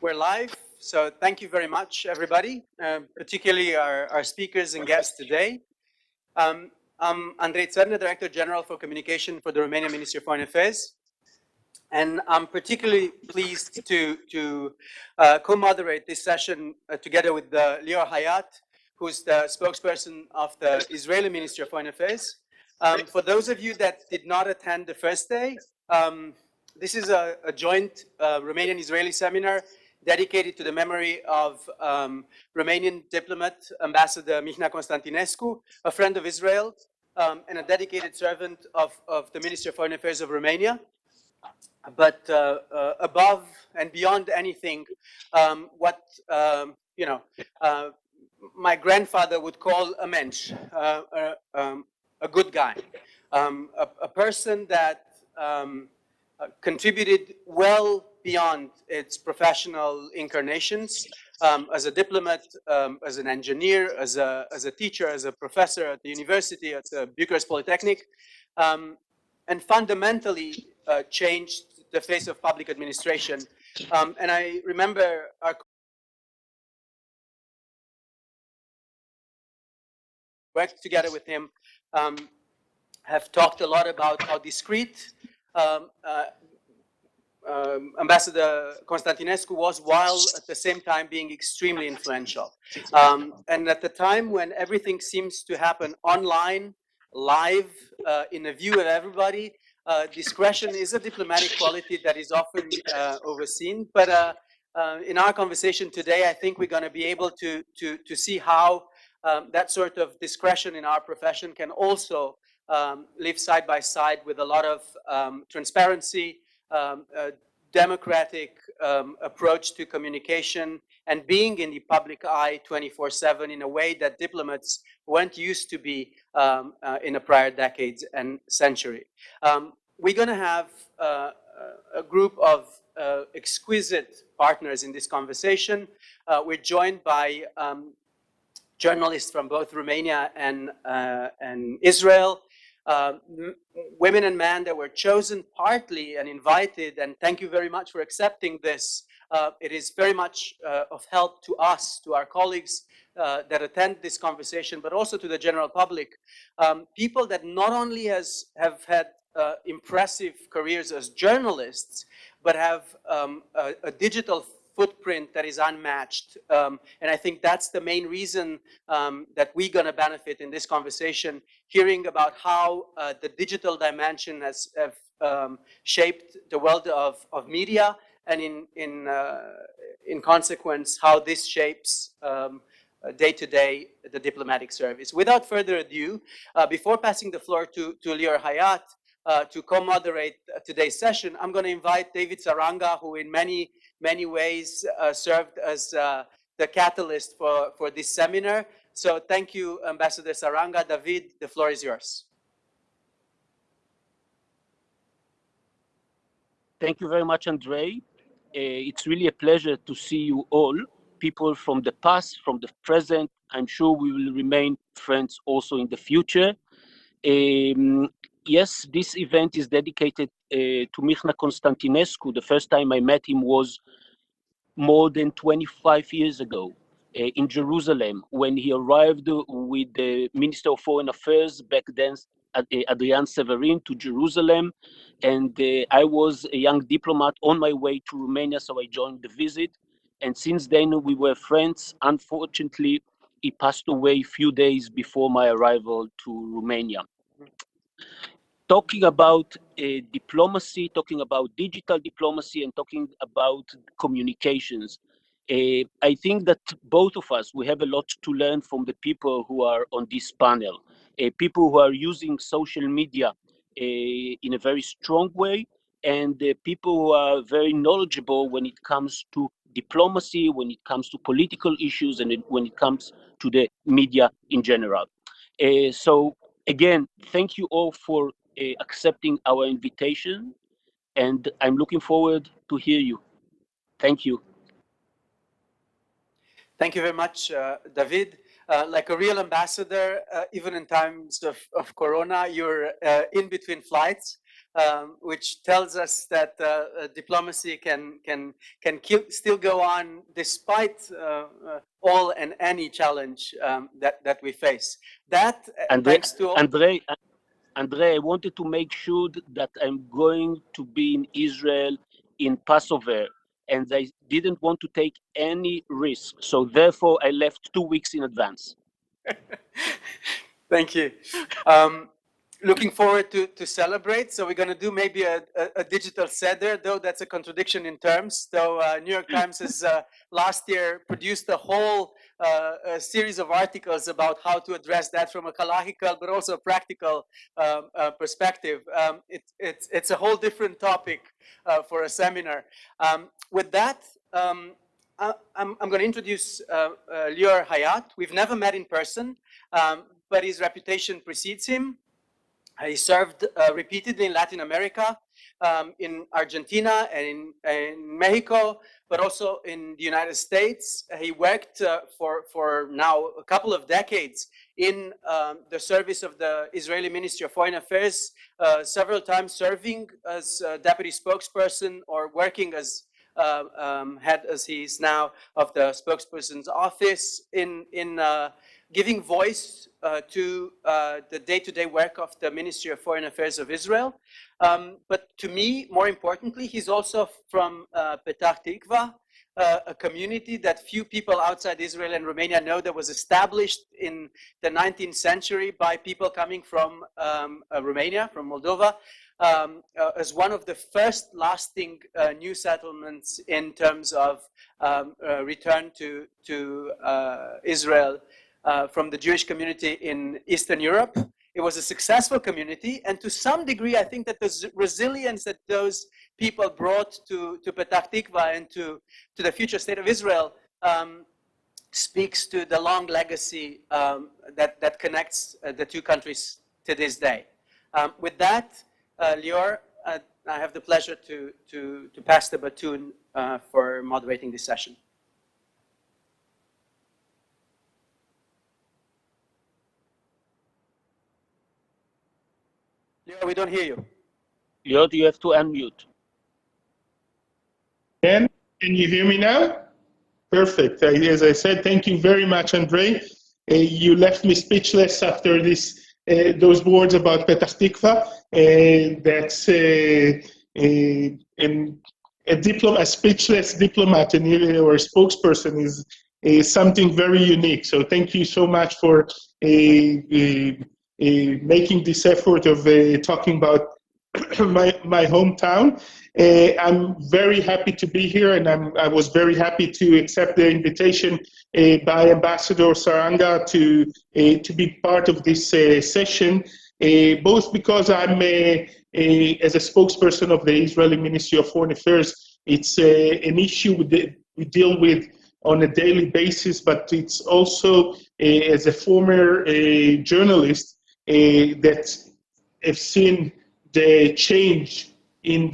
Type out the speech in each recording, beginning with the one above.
We're live, so thank you very much, everybody, particularly our speakers and guests today. I'm Andrei Țărnă, Director General for Communication for the Romanian Ministry of Foreign Affairs. And I'm particularly pleased to co-moderate this session together with Lior Hayat, who's the spokesperson of the Israeli Ministry of Foreign Affairs. For those of you that did not attend the first day, this is a joint Romanian-Israeli seminar dedicated to the memory of Romanian diplomat, Ambassador Mihnea Constantinescu, a friend of Israel, and a dedicated servant of the Ministry of Foreign Affairs of Romania. But above and beyond anything, what my grandfather would call a mensch, a good guy, a person that contributed well beyond its professional incarnations as a diplomat, as an engineer, as a teacher, as a professor at the university, at the Bucharest Polytechnic, and fundamentally changed the face of public administration. And I remember our worked together with him, have talked a lot about how discreet Ambassador Constantinescu was, while at the same time being extremely influential. And at the time when everything seems to happen online, live, in the view of everybody, discretion is a diplomatic quality that is often overseen. But in our conversation today, I think we're going to be able to see how that sort of discretion in our profession can also live side by side with a lot of transparency, democratic approach to communication, and being in the public eye 24/7 in a way that diplomats weren't used to be in the prior decades and century. We're going to have a group of exquisite partners in this conversation. We're joined by journalists from both Romania and Israel, women and men that were chosen partly and invited, and thank you very much for accepting this. It is very much of help to us, to our colleagues that attend this conversation, but also to the general public. People that not only have had impressive careers as journalists, but have a digital footprint that is unmatched. And I think that's the main reason that we're going to benefit in this conversation, hearing about how the digital dimension has shaped the world of media, and in consequence, how this shapes day to day the diplomatic service. Without further ado, before passing the floor to Lior Hayat to co-moderate today's session, I'm going to invite David Saranga, who in many ways served as the catalyst for this seminar. So thank you, Ambassador Saranga. David, the floor is yours. Thank you very much, Andrei. It's really a pleasure to see you all, people from the past, from the present. I'm sure we will remain friends also in the future. Yes, this event is dedicated to Mihnea Constantinescu. The first time I met him was more than 25 years ago in Jerusalem, when he arrived with the Minister of Foreign Affairs, back then Adrian Severin, to Jerusalem. And I was a young diplomat on my way to Romania, so I joined the visit. And since then, we were friends. Unfortunately, he passed away a few days before my arrival to Romania. Talking about diplomacy, talking about digital diplomacy, and talking about communications, I think that both of us, we have a lot to learn from the people who are on this panel, people who are using social media in a very strong way, and people who are very knowledgeable when it comes to diplomacy, when it comes to political issues, and when it comes to the media in general. So again, thank you all for accepting our invitation, and I'm looking forward to hear you. Thank you. Thank you very much, David. Like a real ambassador, even in times of Corona, you're in between flights. which tells us that diplomacy can still go on despite all and any challenge that we face. That thanks to Andre, I wanted to make sure that I'm going to be in Israel in Passover, and I didn't want to take any risk. So therefore, I left 2 weeks in advance. Thank you. Looking forward to celebrate. So we're going to do maybe a digital seder, though that's a contradiction in terms. Though New York Times has last year produced a whole a series of articles about how to address that from a halachical but also a practical perspective. It's a whole different topic for a seminar. With that, I'm going to introduce Lior Hayat. We've never met in person, but his reputation precedes him. He served repeatedly in Latin America, in Argentina and in Mexico, but also in the United States. He worked for now a couple of decades in the service of the Israeli Ministry of Foreign Affairs, several times serving as deputy spokesperson or working as head, as he is now, of the spokesperson's office in giving voice to the day-to-day work of the Ministry of Foreign Affairs of Israel. But to me, more importantly, he's also from Petah Tikva, a community that few people outside Israel and Romania know, that was established in the 19th century by people coming from Romania, from Moldova, as one of the first lasting new settlements in terms of return to Israel from the Jewish community in Eastern Europe. It was a successful community, and to some degree, I think that the resilience that those people brought to Petah Tikva and to the future state of Israel speaks to the long legacy that connects the two countries to this day. With that, Lior, I have the pleasure to pass the baton for moderating this session. Lior, we don't hear you. Lior, you have to unmute. Can you hear me now? Perfect. As I said, thank you very much, Andre. You left me speechless after those words about Petah Tikva. That's a speechless diplomat or a spokesperson is something very unique. So thank you so much for making this effort of talking about my hometown. I'm very happy to be here, and I was very happy to accept the invitation by Ambassador Saranga to be part of this session, both because I'm as a spokesperson of the Israeli Ministry of Foreign Affairs. It's an issue we deal with on a daily basis, but it's also as a former journalist that have seen the change in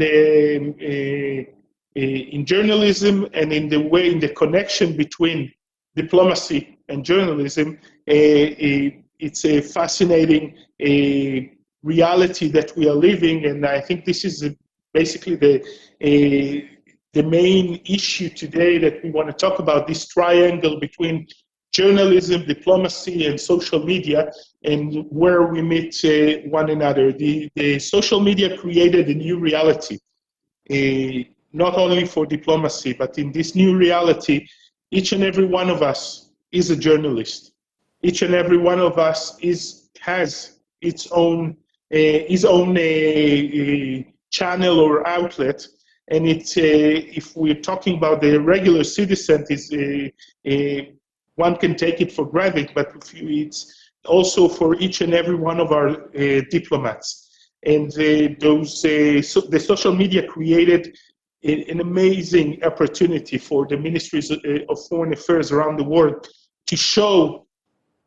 journalism and in the connection between diplomacy and journalism. It's a fascinating reality that we are living, and I think this is basically the main issue today that we want to talk about, this triangle between journalism, diplomacy, and social media, and where we meet one another. The social media created a new reality, not only for diplomacy, but in this new reality, each and every one of us is a journalist. Each and every one of us has its own channel or outlet, and it's if we're talking about the regular citizen, one can take it for granted, but it's also for each and every one of our diplomats. And the social media created an amazing opportunity for the ministries of foreign affairs around the world to show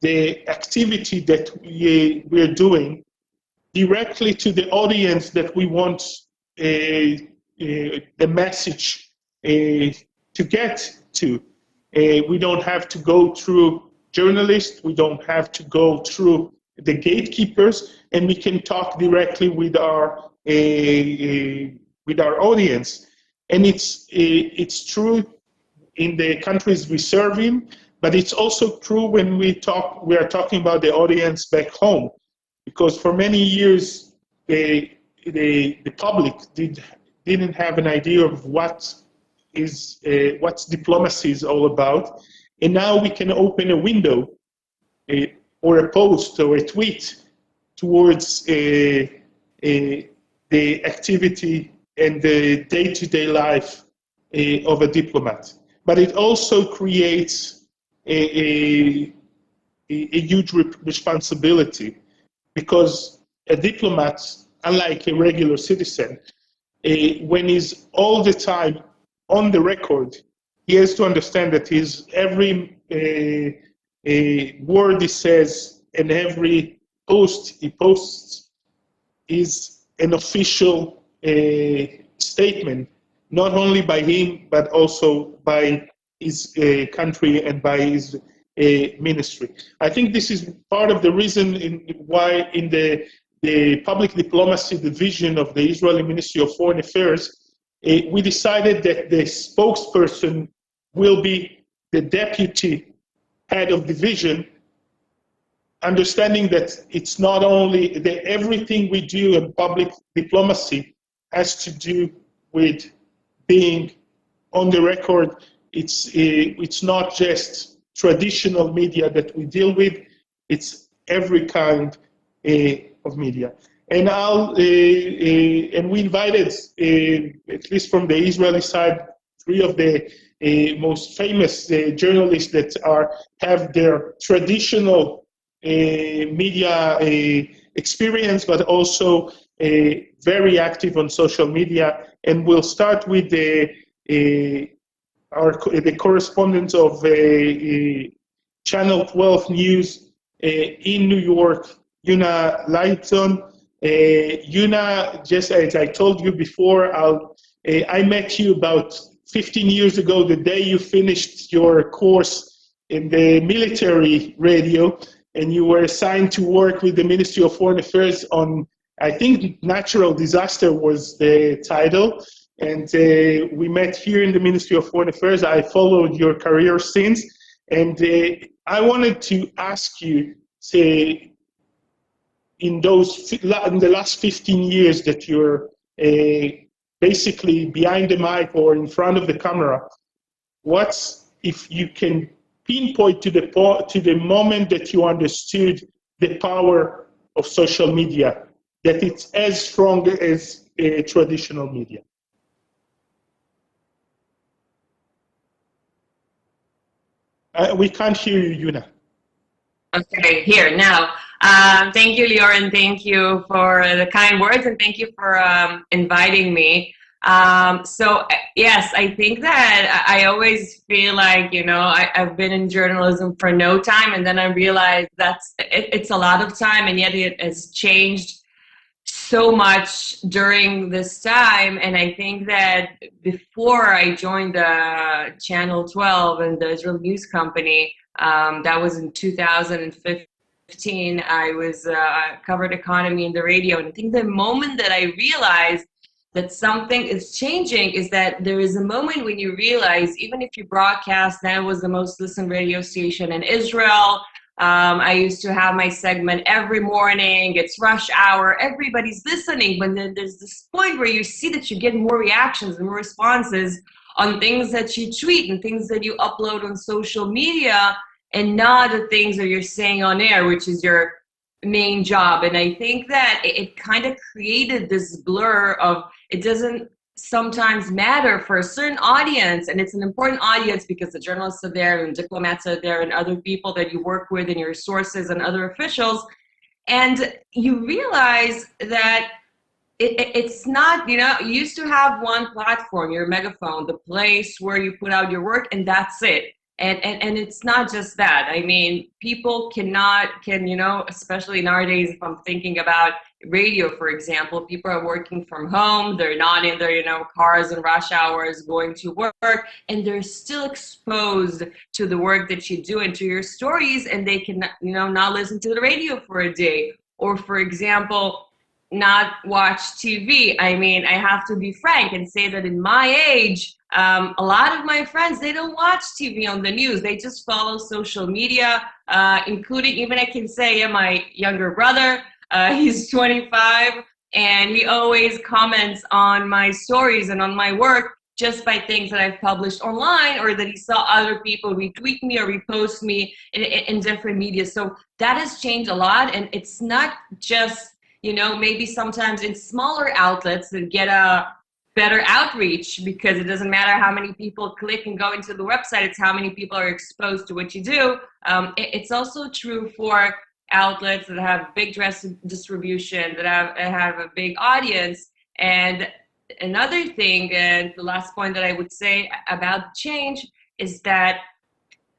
the activity that we're doing directly to the audience that we want the message to get to. We don't have to go through journalists. We don't have to go through the gatekeepers, and we can talk directly with our audience. And it's true in the countries we serve in, but it's also true when we are talking about the audience back home, because for many years the public didn't have an idea of what's diplomacy is all about, and now we can open a window or a post or a tweet towards the activity and the day-to-day life of a diplomat. But it also creates a huge responsibility, because a diplomat, unlike a regular citizen, when he's all the time on the record, he has to understand that every word he says and every post he posts is an official statement, not only by him, but also by his country and by his ministry. I think this is part of the reason why in the public diplomacy division of the Israeli Ministry of Foreign Affairs, we decided that the spokesperson will be the deputy head of division, understanding that it's not only that everything we do in public diplomacy has to do with being on the record. It's not just traditional media that we deal with, it's every kind of media. And and we invited, at least from the Israeli side, 3 of the most famous journalists that have their traditional media experience, but also very active on social media. And we'll start with the correspondent of Channel 12 News in New York, Yuna Lighton. Yuna, just as I told you before, I met you about 15 years ago, the day you finished your course in the military radio, and you were assigned to work with the Ministry of Foreign Affairs on, I think, natural disaster was the title. And we met here in the Ministry of Foreign Affairs. I followed your career since. And I wanted to ask you, say, in the last 15 years that you're basically behind the mic or in front of the camera, if you can pinpoint to the moment that you understood the power of social media, that it's as strong as traditional media? We can't hear you, Yuna. Okay, here now. Thank you, Lior, and thank you for the kind words, and thank you for inviting me. So yes, I think that I always feel like, I've been in journalism for no time, and then I realized it's a lot of time, and yet it has changed so much during this time. And I think that before I joined Channel 12 and the Israel News Company, that was in 2015, I was covered economy in the radio. And I think the moment that I realized that something is changing is that there is a moment when you realize, even if you broadcast, that was the most listened radio station in Israel. I used to have my segment every morning. It's rush hour. Everybody's listening. But then there's this point where you see that you get more reactions and more responses on things that you tweet and things that you upload on social media, and not the things that you're saying on air, which is your main job. And I think that it kind of created this blur of, it doesn't sometimes matter for a certain audience, and it's an important audience because the journalists are there and diplomats are there and other people that you work with and your sources and other officials, and you realize that it's not, you used to have one platform, your megaphone, the place where you put out your work, and that's it. And it's not just that. I mean, people can, especially nowadays, if I'm thinking about radio, for example, people are working from home, they're not in their, you know, cars and rush hours going to work, and they're still exposed to the work that you do and to your stories, and they can, you know, not listen to the radio for a day, or for example, not watch TV. I mean, I have to be frank and say that in my age, a lot of my friends, they don't watch TV on the news. They just follow social media, including, even I can say, my younger brother, he's 25, and he always comments on my stories and on my work just by things that I've published online, or that he saw other people retweet me or repost me in different media. So that has changed a lot, and it's not just, you know, maybe sometimes in smaller outlets that get a better outreach, because it doesn't matter how many people click and go into the website, it's how many people are exposed to what you do. It's also true for outlets that have big distribution, that have a big audience. And another thing, and the last point that I would say about change, is that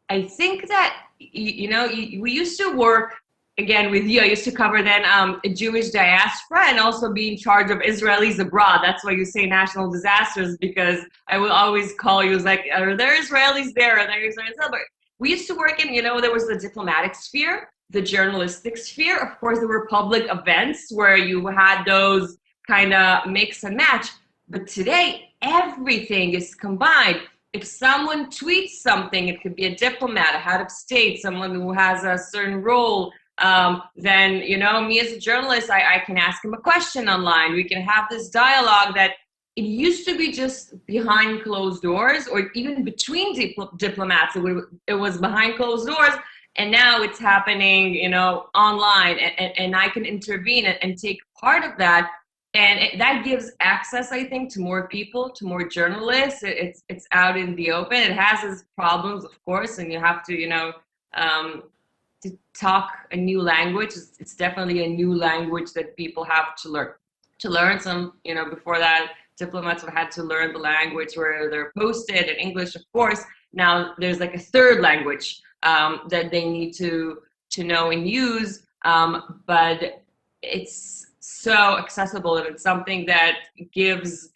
I think that, you know, we used to work, again, with you, I used to cover then a Jewish diaspora, and also be in charge of Israelis abroad. That's why you say national disasters, because I will always call you, like, are there Israelis there? Are there Israelis there? But we used to work in, you know, there was the diplomatic sphere, the journalistic sphere. Of course, there were public events where you had those kind of mix and match. But today, everything is combined. If someone tweets something, it could be a diplomat, a head of state, someone who has a certain role, then, you know, me as a journalist, I can ask him a question online. We can have this dialogue that it used to be just behind closed doors, or even between diplomats. It was behind closed doors, and now it's happening, you know, online, and I can intervene and take part of that. And that gives access, I think, to more people, to more journalists. It's out in the open. It has its problems, of course, and you have to, you know, to talk a new language. It's definitely a new language that people have to learn. To learn some, you know, before that, diplomats have had to learn the language where they're posted in English, of course. Now there's like a third language that they need to know and use, but it's so accessible, and it's something that gives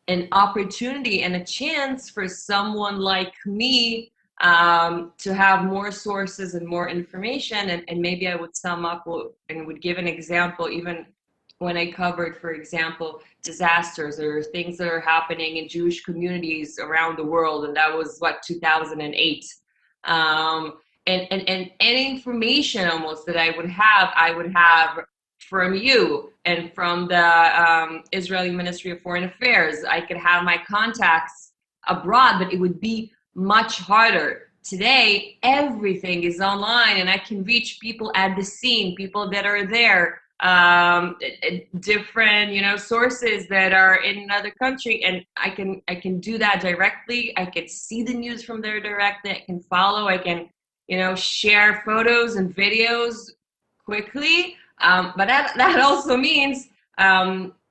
an opportunity and a chance for someone like me to have more sources and more information. And maybe I would sum up and would give an example, even when I covered, for example, disasters or things that are happening in Jewish communities around the world, and that was 2008. And any information almost that I would have from you and from the Israeli Ministry of Foreign Affairs. I could have my contacts abroad, but it would be much harder. Today, everything is online, and I can reach people at the scene, people that are there, different, you know, sources that are in another country, and I can do that directly. I can see the news from there directly. I can follow. I can, you know, share photos and videos quickly. But that also means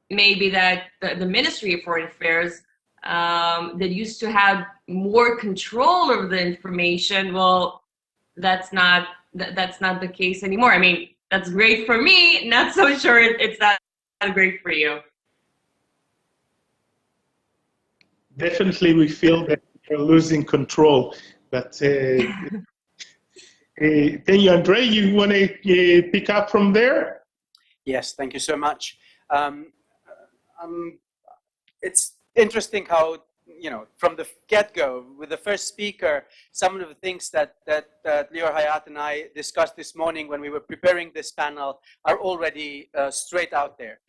maybe that the Ministry of Foreign Affairs that used to have more control over the information, well, that's not the case anymore. I mean, that's great for me. Not so sure it's that great for you. Definitely, we feel that we're losing control. But thank you, Andrei. You want to pick up from there? Yes, thank you so much. It's interesting how, you know, from the get-go, with the first speaker, some of the things that Lior Hayat and I discussed this morning when we were preparing this panel are already straight out there,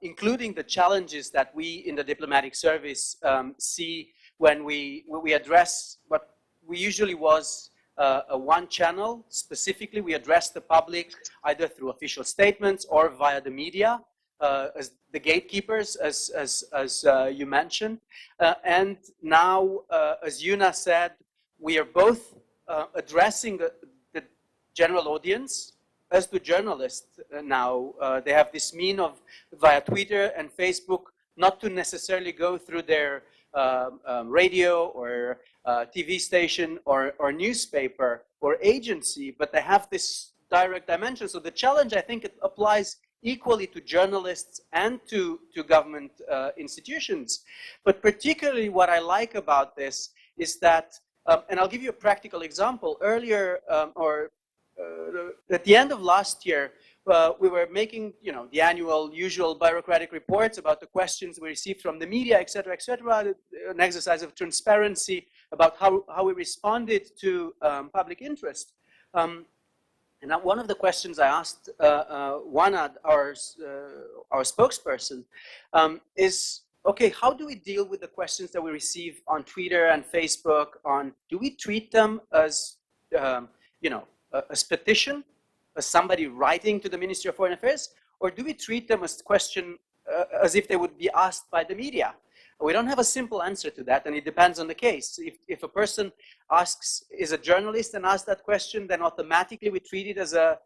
including the challenges that we in the diplomatic service see when we address what we usually was a one channel. Specifically, we address the public either through official statements or via the media, as the gatekeepers, as you mentioned. And now, as Yuna said, we are both addressing the general audience as the journalists now. They have this mean of, via Twitter and Facebook, not to necessarily go through their radio or TV station or newspaper or agency, but they have this direct dimension. So the challenge, I think, it applies equally to journalists and to government institutions. But particularly what I like about this is that, and I'll give you a practical example. Earlier, at the end of last year, we were making, the annual usual bureaucratic reports about the questions we received from the media, etc., an exercise of transparency about how we responded to public interest. And one of the questions I asked Wanad, our spokesperson, is, okay, how do we deal with the questions that we receive on Twitter and Facebook? Do we treat them as, as petition, as somebody writing to the Ministry of Foreign Affairs, or do we treat them as if they would be asked by the media? We don't have a simple answer to that, and it depends on the case. If a person is a journalist and asks that question, then automatically we treat it as a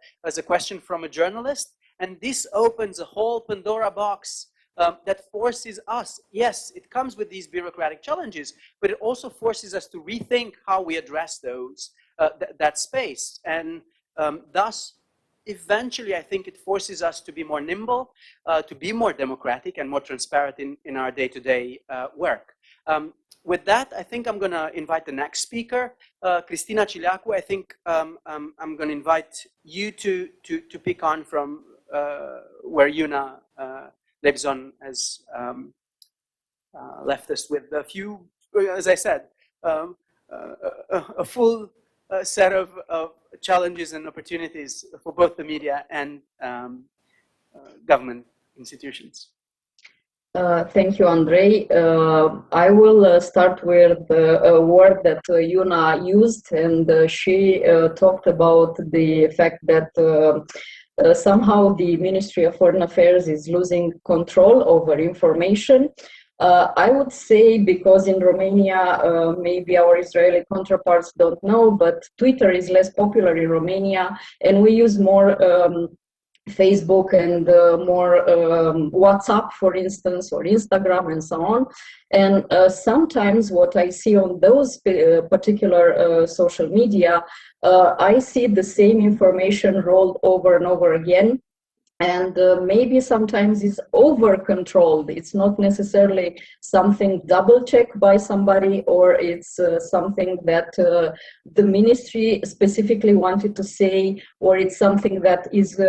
question from a journalist, and this opens a whole Pandora box that forces us. Yes, it comes with these bureaucratic challenges, but it also forces us to rethink how we address that space, and thus, eventually, I think it forces us to be more nimble, to be more democratic and more transparent in our day-to-day work. With that, I think I'm going to invite the next speaker, Cristina Cileacu. I think I'm going to invite you to pick on from where Yuna Lebzon has left us with a few, as I said, a full set of challenges and opportunities for both the media and government institutions. Thank you, Andrei. I will start with a word that Yuna used, and she talked about the fact that somehow the Ministry of Foreign Affairs is losing control over information. I would say, because in Romania, maybe our Israeli counterparts don't know, but Twitter is less popular in Romania, and we use more Facebook and more WhatsApp, for instance, or Instagram and so on. And sometimes what I see on those particular social media, I see the same information rolled over and over again. And maybe sometimes it's over-controlled. It's not necessarily something double-checked by somebody, or it's something that the ministry specifically wanted to say, or it's something that is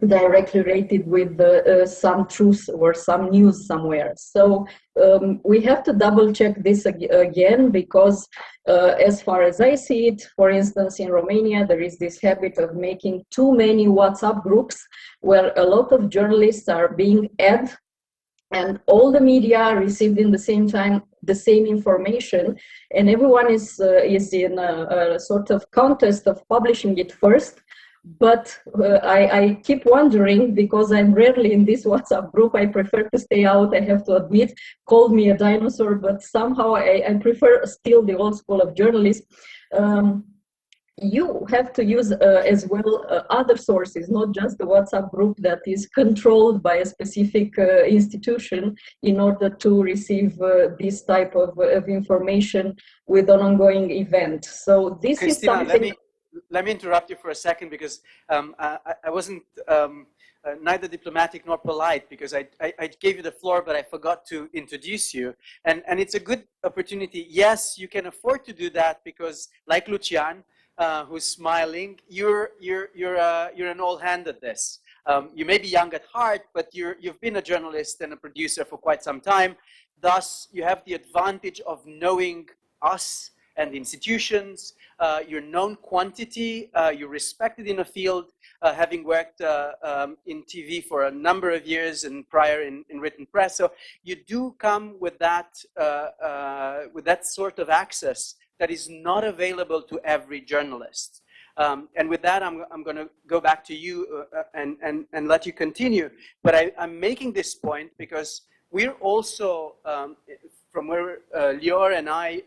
directly related with some truth or some news somewhere. So we have to double-check this again, because as far as I see it, for instance, in Romania, there is this habit of making too many WhatsApp groups where a lot of journalists are being added, and all the media received in the same time the same information, and everyone is in a sort of contest of publishing it first. But I keep wondering, because I'm rarely in this WhatsApp group, I prefer to stay out, I have to admit, called me a dinosaur, but somehow I prefer still the old school of journalism. You have to use as well other sources, not just the WhatsApp group that is controlled by a specific institution, in order to receive this type of information with an ongoing event. So this Christina, is something... Let me interrupt you for a second, because I wasn't neither diplomatic nor polite, because I gave you the floor, but I forgot to introduce you. And it's a good opportunity. Yes, you can afford to do that, because like Lucian, who's smiling, you're an old hand at this. You may be young at heart, but you've been a journalist and a producer for quite some time. Thus, you have the advantage of knowing us and the institutions. You're known quantity, you're respected in a field, having worked in TV for a number of years and prior in written press. So you do come with that sort of access that is not available to every journalist. And with that, I'm going to go back to you and let you continue. But I'm making this point because we're also, from where Lior and I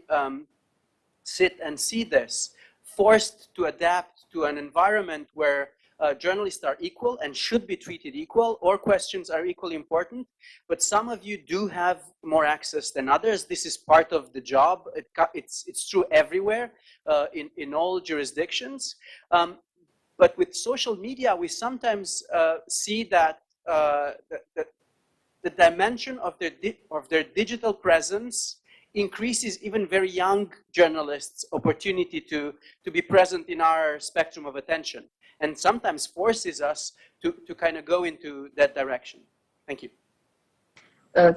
sit and see this, forced to adapt to an environment where journalists are equal and should be treated equal, or questions are equally important. But some of you do have more access than others. This is part of the job. It's true everywhere, in all jurisdictions. But with social media, we sometimes see that the dimension of their digital presence increases even very young journalists' opportunity to be present in our spectrum of attention, and sometimes forces us to kind of go into that direction. Thank you.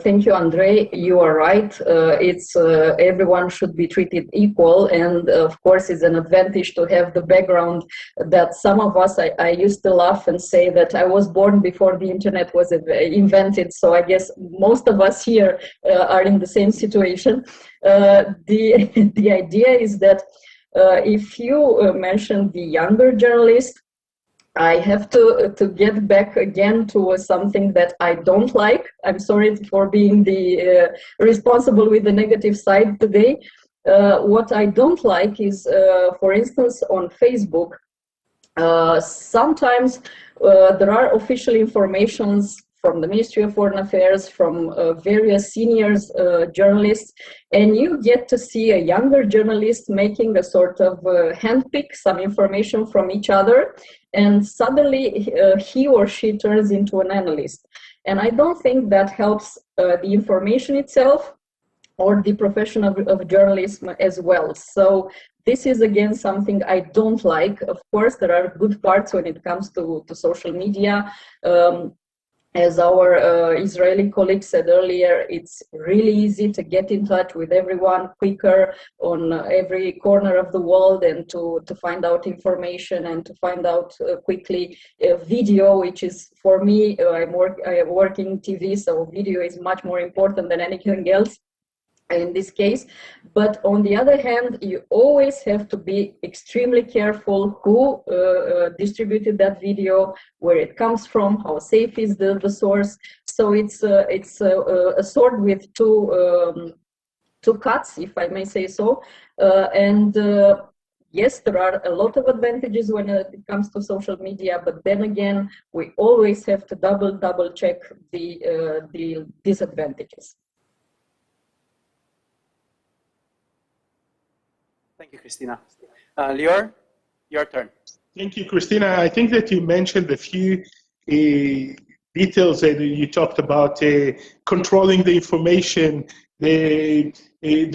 Thank you, Andrei. You are right. Everyone should be treated equal, and of course, it's an advantage to have the background that some of us. I used to laugh and say that I was born before the internet was invented. So I guess most of us here are in the same situation. The idea is that if you mention the younger journalist, I have to get back again to something that I don't like. I'm sorry for being the responsible with the negative side today. What I don't like is, for instance, on Facebook, sometimes there are official informations from the Ministry of Foreign Affairs, from various seniors journalists, and you get to see a younger journalist making a sort of handpick some information from each other, and suddenly he or she turns into an analyst. And I don't think that helps the information itself or the profession of journalism as well. So this is again something I don't like. Of course, there are good parts when it comes to social media. As our Israeli colleague said earlier, it's really easy to get in touch with everyone quicker on every corner of the world, and to find out information and to find out quickly video, which is, for me, I work in TV, so video is much more important than anything else in this case. But on the other hand, you always have to be extremely careful who distributed that video, where it comes from, how safe is the source. So it's a sword with two cuts, if I may say so. Yes, there are a lot of advantages when it comes to social media, but then again, we always have to double check the disadvantages. Thank you, Christina. Lior, your turn. Thank you, Christina. I think that you mentioned a few details that you talked about, controlling the information, the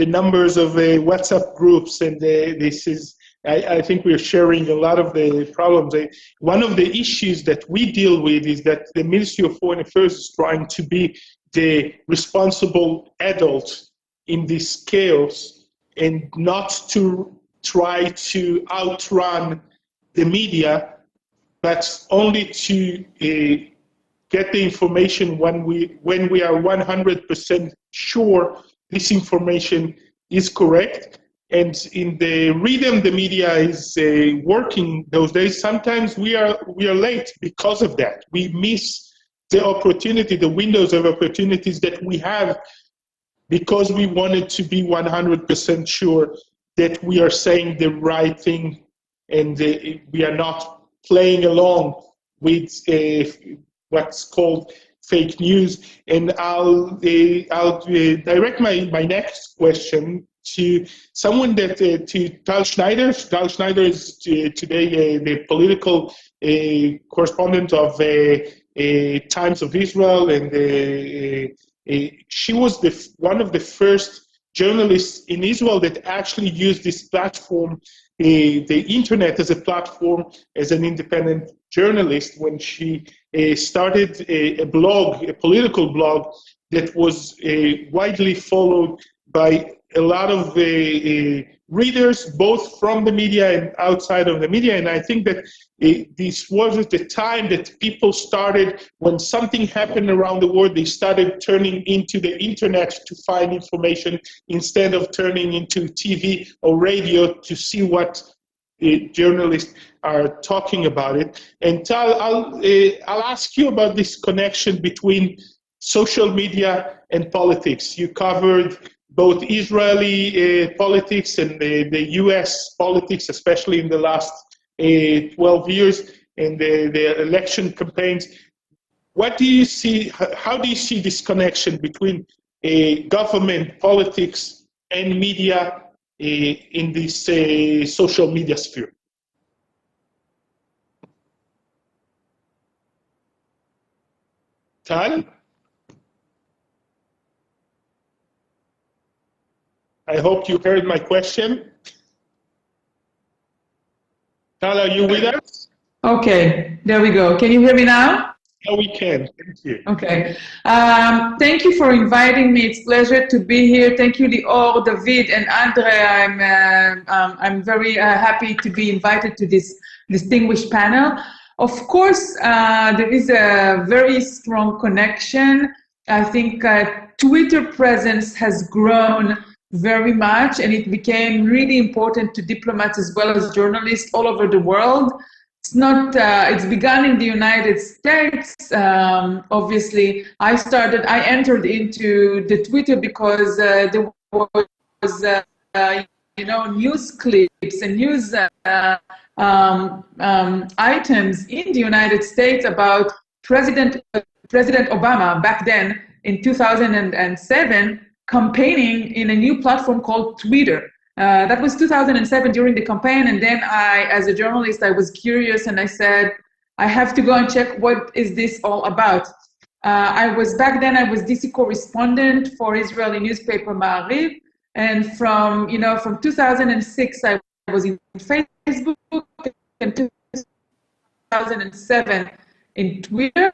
numbers of WhatsApp groups, and this is, I think we're sharing a lot of the problems. One of the issues that we deal with is that the Ministry of Foreign Affairs is trying to be the responsible adult in this chaos, and not to try to outrun the media, but only to get the information when we are 100% sure this information is correct. And in the rhythm the media is working those days, sometimes we are late because of that. We miss the opportunity, the windows of opportunities that we have, because we wanted to be 100% sure that we are saying the right thing, and we are not playing along with what's called fake news. And I'll direct my next question to someone that, to Tal Schneider. Tal Schneider is today the political correspondent of Times of Israel, and she was one of the first journalists in Israel that actually used this platform, the internet as a platform, as an independent journalist, when she started a blog, a political blog, that was widely followed by a lot of readers, both from the media and outside of the media. And I think that this was at the time that people started, when something happened around the world, they started turning into the internet to find information, instead of turning into TV or radio to see what journalists are talking about it. And Tal, I'll ask you about this connection between social media and politics. You covered both Israeli politics and the US politics, especially in the last 12 years, and the election campaigns. What do you see, how do you see this connection between government, politics, and media in this social media sphere? Tal? I hope you heard my question. Tal, are you with us? Okay, there we go. Can you hear me now? Yeah, we can. Thank you. Okay. Thank you for inviting me. It's a pleasure to be here. Thank you, Lior, David, and Andre. I'm very happy to be invited to this distinguished panel. Of course, there is a very strong connection. I think Twitter presence has grown very much, and it became really important to diplomats as well as journalists all over the world. It's not. It's begun in the United States. Obviously, I entered into the Twitter because there was, news clips and news items in the United States about President Obama back then in 2007 campaigning in a new platform called Twitter. That was 2007 during the campaign, and then as a journalist, I was curious and I said, I have to go and check what is this all about. Back then I was DC correspondent for Israeli newspaper Ma'ariv, and from 2006 I was in Facebook, and 2007 in Twitter.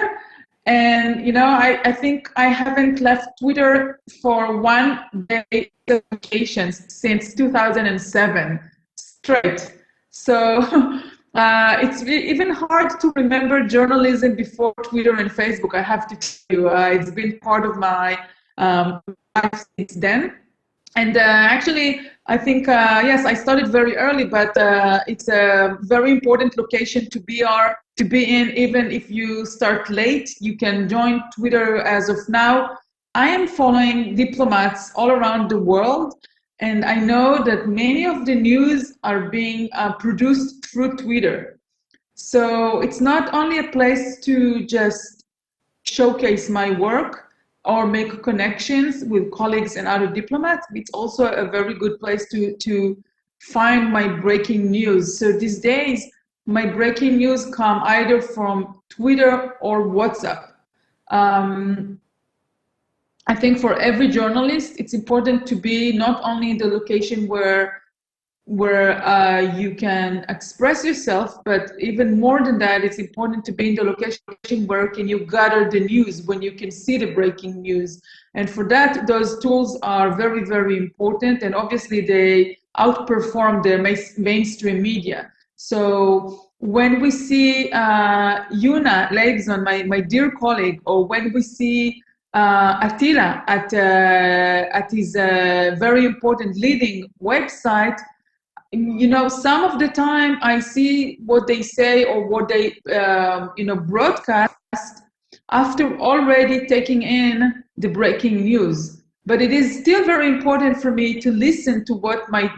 And I think I haven't left Twitter for one day vacations since 2007 straight. So it's even hard to remember journalism before Twitter and Facebook. I have to tell you, it's been part of my life since then. And actually, I think yes, I started very early, but it's a very important location to be in. Even if you start late, you can join Twitter as of now. I am following diplomats all around the world, and I know that many of the news are being produced through Twitter. So it's not only a place to just showcase my work or make connections with colleagues and other diplomats, it's also a very good place to find my breaking news. So these days, my breaking news come either from Twitter or WhatsApp. I think for every journalist, it's important to be not only in the location where you can express yourself, but even more than that, it's important to be in the location where can you gather the news, when you can see the breaking news. And for that, those tools are very, very important. And obviously they outperform the mainstream media. So when we see Yuna Leibson, my dear colleague, or when we see Attila at his very important leading website, some of the time I see what they say or what they broadcast after already taking in the breaking news. But it is still very important for me to listen to what my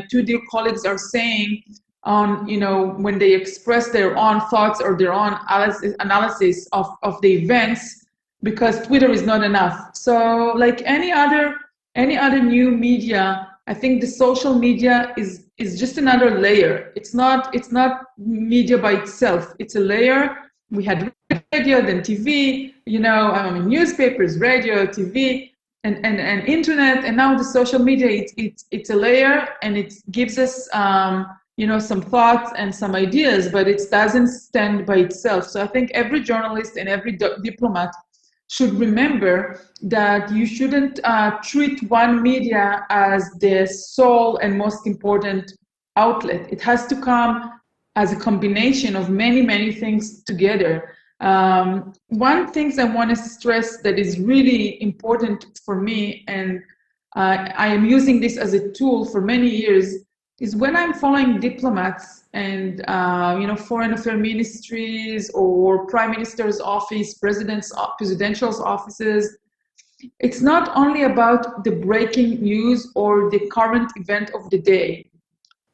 two dear colleagues are saying on, when they express their own thoughts or their own analysis of the events, because Twitter is not enough. So like any other new media, I think the social media is just another layer. It's not media by itself. It's a layer. We had radio, then TV, newspapers, radio, TV, and internet, and now the social media. It's a layer, and it gives us some thoughts and some ideas, but it doesn't stand by itself. So I think every journalist and every diplomat should remember that you shouldn't treat one media as the sole and most important outlet. It has to come as a combination of many, many things together. One thing I want to stress that is really important for me, and I am using this as a tool for many years, is when I'm following diplomats and foreign affairs ministries or prime minister's office, presidential's offices. It's not only about the breaking news or the current event of the day.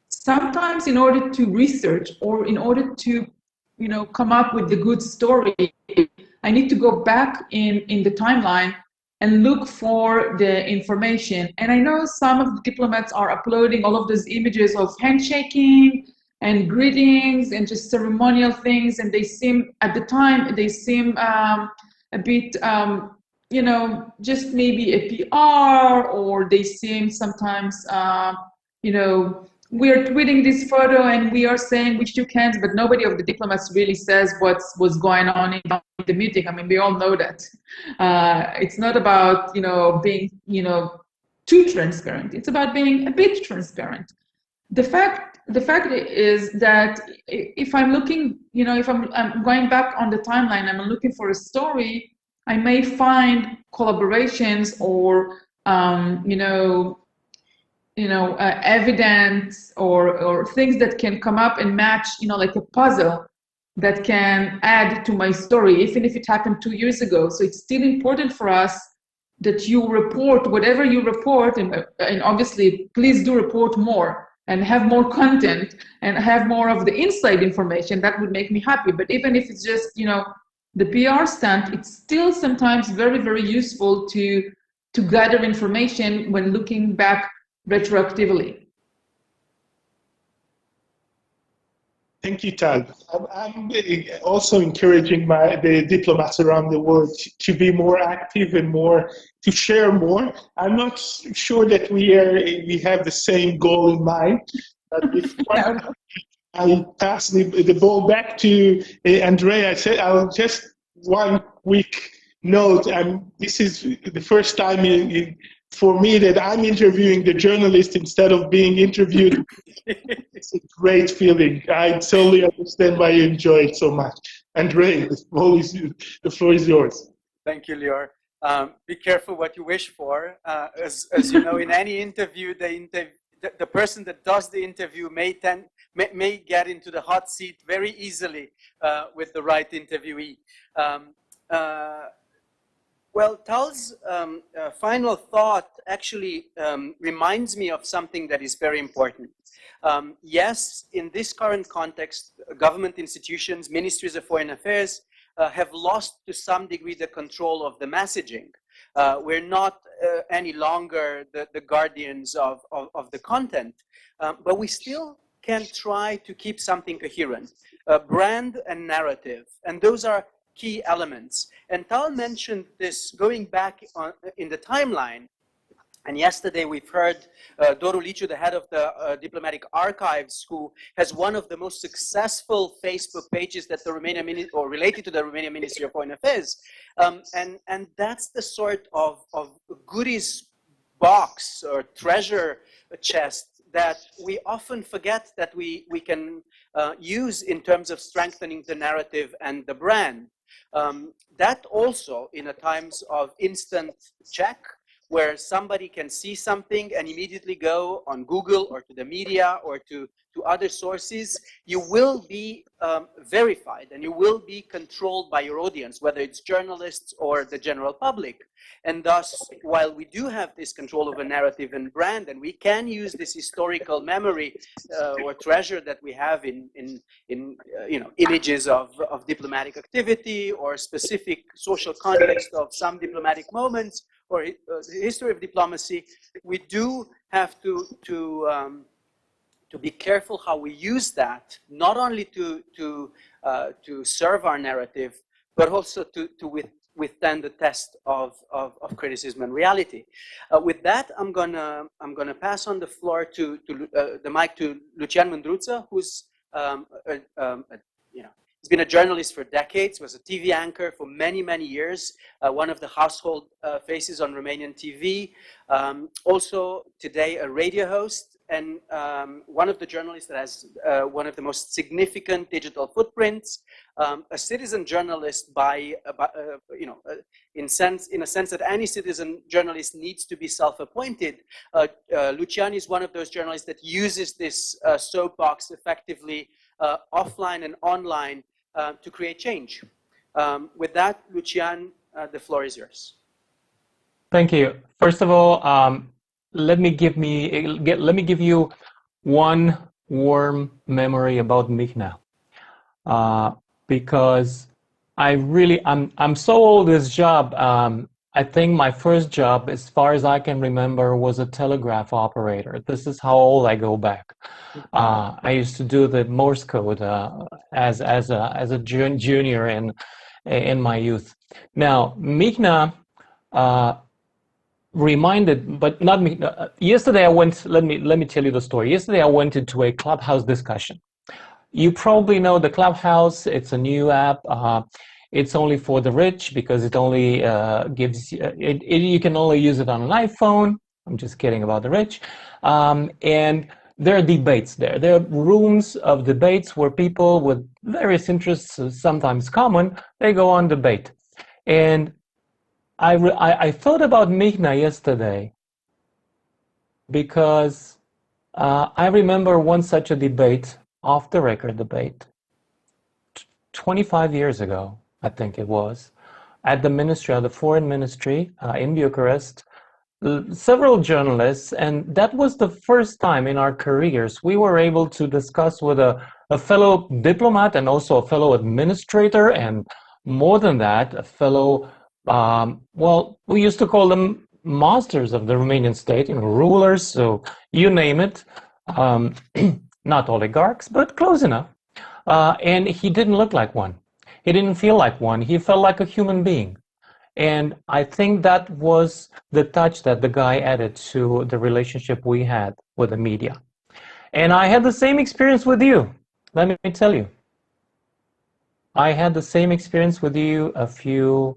Sometimes in order to research or in order to come up with the good story, I need to go back in the timeline and look for the information. And I know some of the diplomats are uploading all of those images of handshaking and greetings and just ceremonial things, and they seem, at the time, a bit, you know, just maybe a PR, or they seem sometimes, you know, we are tweeting this photo and we are saying we shook hands, but nobody of the diplomats really says what's going on in the meeting. I mean, we all know that. It's not about, you know, being, you know, too transparent. It's about being a bit transparent. The fact is that if I'm looking, you know, if I'm going back on the timeline, I'm looking for a story, I may find collaborations or, evidence or things that can come up and match, you know, like a puzzle that can add to my story, even if it happened 2 years ago. So it's still important for us that you report whatever you report, and obviously please do report more and have more content and have more of the inside information. That would make me happy. But even if it's just, you know, the PR stunt, it's still sometimes very, very useful to gather information when looking back retroactively. Thank you, Tal. I'm also encouraging the diplomats around the world to be more active and to share more. I'm not sure that we have the same goal in mind, but I pass the ball back to Andrea. I said I'll just one quick note. This is the first time for me that I'm interviewing the journalist instead of being interviewed. It's a great feeling. I totally understand why you enjoy it so much. Andrea, the floor is yours. Thank you, Lior. Be careful what you wish for. As you know, in any interview, the person that does the interview may get into the hot seat very easily with the right interviewee. Well, Tal's final thought actually reminds me of something that is very important. Yes, in this current context, government institutions, ministries of foreign affairs have lost to some degree the control of the messaging. We're not any longer the guardians of the content, but we still can try to keep something coherent, brand and narrative, and those are key elements. And Tal mentioned this going back in the timeline. And yesterday we've heard Doru Liciu, the head of the diplomatic archives, who has one of the most successful Facebook pages that the Romanian or related to the Romanian Ministry of Foreign Affairs. And that's the sort of goodies box or treasure chest that we often forget that we can use in terms of strengthening the narrative and the brand. That also in a times of instant check, where somebody can see something and immediately go on Google or to the media or to other sources, you will be verified and you will be controlled by your audience, whether it's journalists or the general public. And thus, while we do have this control over narrative and brand, and we can use this historical memory or treasure that we have in images of diplomatic activity or specific social context of some diplomatic moments, or the history of diplomacy, we do have to be careful how we use that, not only to serve our narrative, but also to withstand the test of criticism and reality. With that, I'm gonna pass on the floor to the mic to Lucian Mândruță, who's he's been a journalist for decades, was a TV anchor for many, many years, one of the household faces on Romanian TV, also today a radio host, and one of the journalists that has one of the most significant digital footprints, a citizen journalist in a sense that any citizen journalist needs to be self-appointed. Lucian is one of those journalists that uses this soapbox effectively offline and online to create change. With that, Lucian, the floor is yours. Thank you. First of all, let me give you one warm memory about Mihnea, because I'm so old this job. I think my first job, as far as I can remember, was a telegraph operator. This is how old I go back. I used to do the Morse code as a junior, in my youth. Now, Michna reminded, but not me. Yesterday I went. Let me tell you the story. Yesterday I went into a Clubhouse discussion. You probably know the Clubhouse. It's a new app. It's only for the rich because it only gives you can only use it on an iPhone. I'm just kidding about the rich. And there are debates there. There are rooms of debates where people with various interests, sometimes common, they go on debate. And I thought about Michna yesterday because I remember one such a debate, off the record debate, 25 years ago, I think it was, at the Ministry of the Foreign Ministry in Bucharest. Several journalists, and that was the first time in our careers we were able to discuss with a fellow diplomat and also a fellow administrator, and more than that, a fellow, well, we used to call them masters of the Romanian state, rulers, so you name it, not oligarchs, but close enough. And he didn't look like one. He didn't feel like one. He felt like a human being. And I think that was the touch that the guy added to the relationship we had with the media. And I had the same experience with you. Let me tell you. I had the same experience with you a few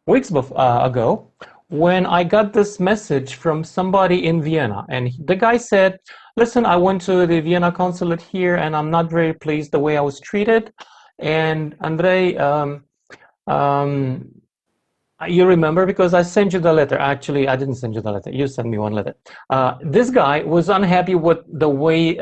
weeks ago when I got this message from somebody in Vienna. And the guy said, listen, I went to the Vienna consulate here and I'm not very pleased the way I was treated. And Andrei, you remember because I sent you the letter. Actually, I didn't send you the letter. You sent me one letter. This guy was unhappy with the way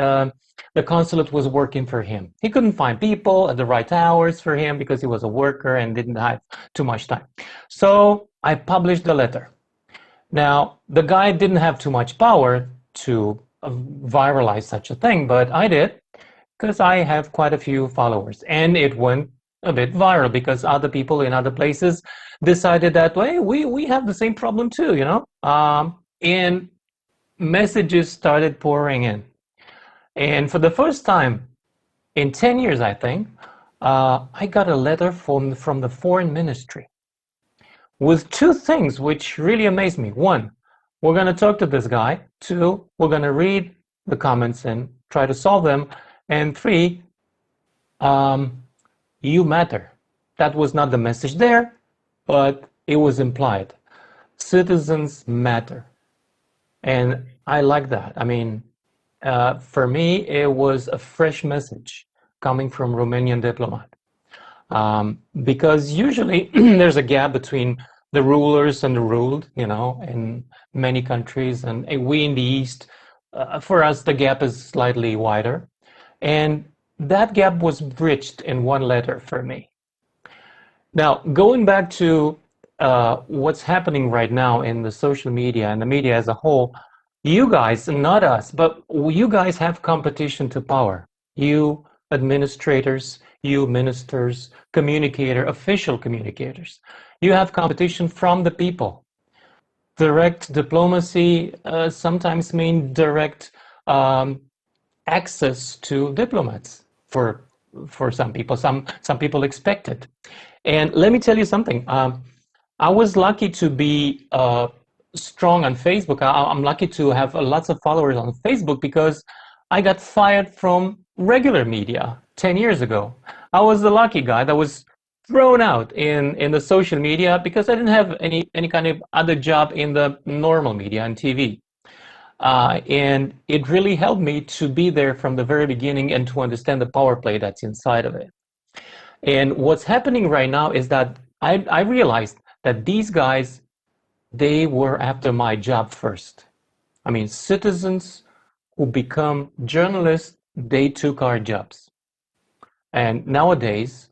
the consulate was working for him. He couldn't find people at the right hours for him because he was a worker and didn't have too much time. So I published the letter. Now, the guy didn't have too much power to viralize such a thing, but I did because I have quite a few followers. And it went a bit viral because other people in other places decided that, hey, we have the same problem too, you know? And messages started pouring in. And for the first time in 10 years, I think, I got a letter from the foreign ministry with two things which really amazed me. One, we're going to talk to this guy. Two, we're going to read the comments and try to solve them. And three, you matter. That was not the message there, but it was implied. Citizens matter. And I like that. I mean, for me, it was a fresh message coming from Romanian diplomat. Because usually there's a gap between the rulers and the ruled, you know, in many countries. And we in the East, for us, the gap is slightly wider. And that gap was bridged in one letter for me. Now, going back to what's happening right now in the social media and the media as a whole, you guys, not us, but you guys have competition to power. You administrators, you ministers, official communicators. You have competition from the people. Direct diplomacy sometimes means direct access to diplomats for some people. Some people expect it. And let me tell you something. I was lucky to be strong on Facebook. I'm lucky to have lots of followers on Facebook because I got fired from regular media 10 years ago. I was the lucky guy that was thrown out in the social media because I didn't have any kind of other job in the normal media and TV. And it really helped me to be there from the very beginning and to understand the power play that's inside of it. And what's happening right now is that I realized that these guys, they were after my job first. I mean, citizens who become journalists, they took our jobs. And nowadays,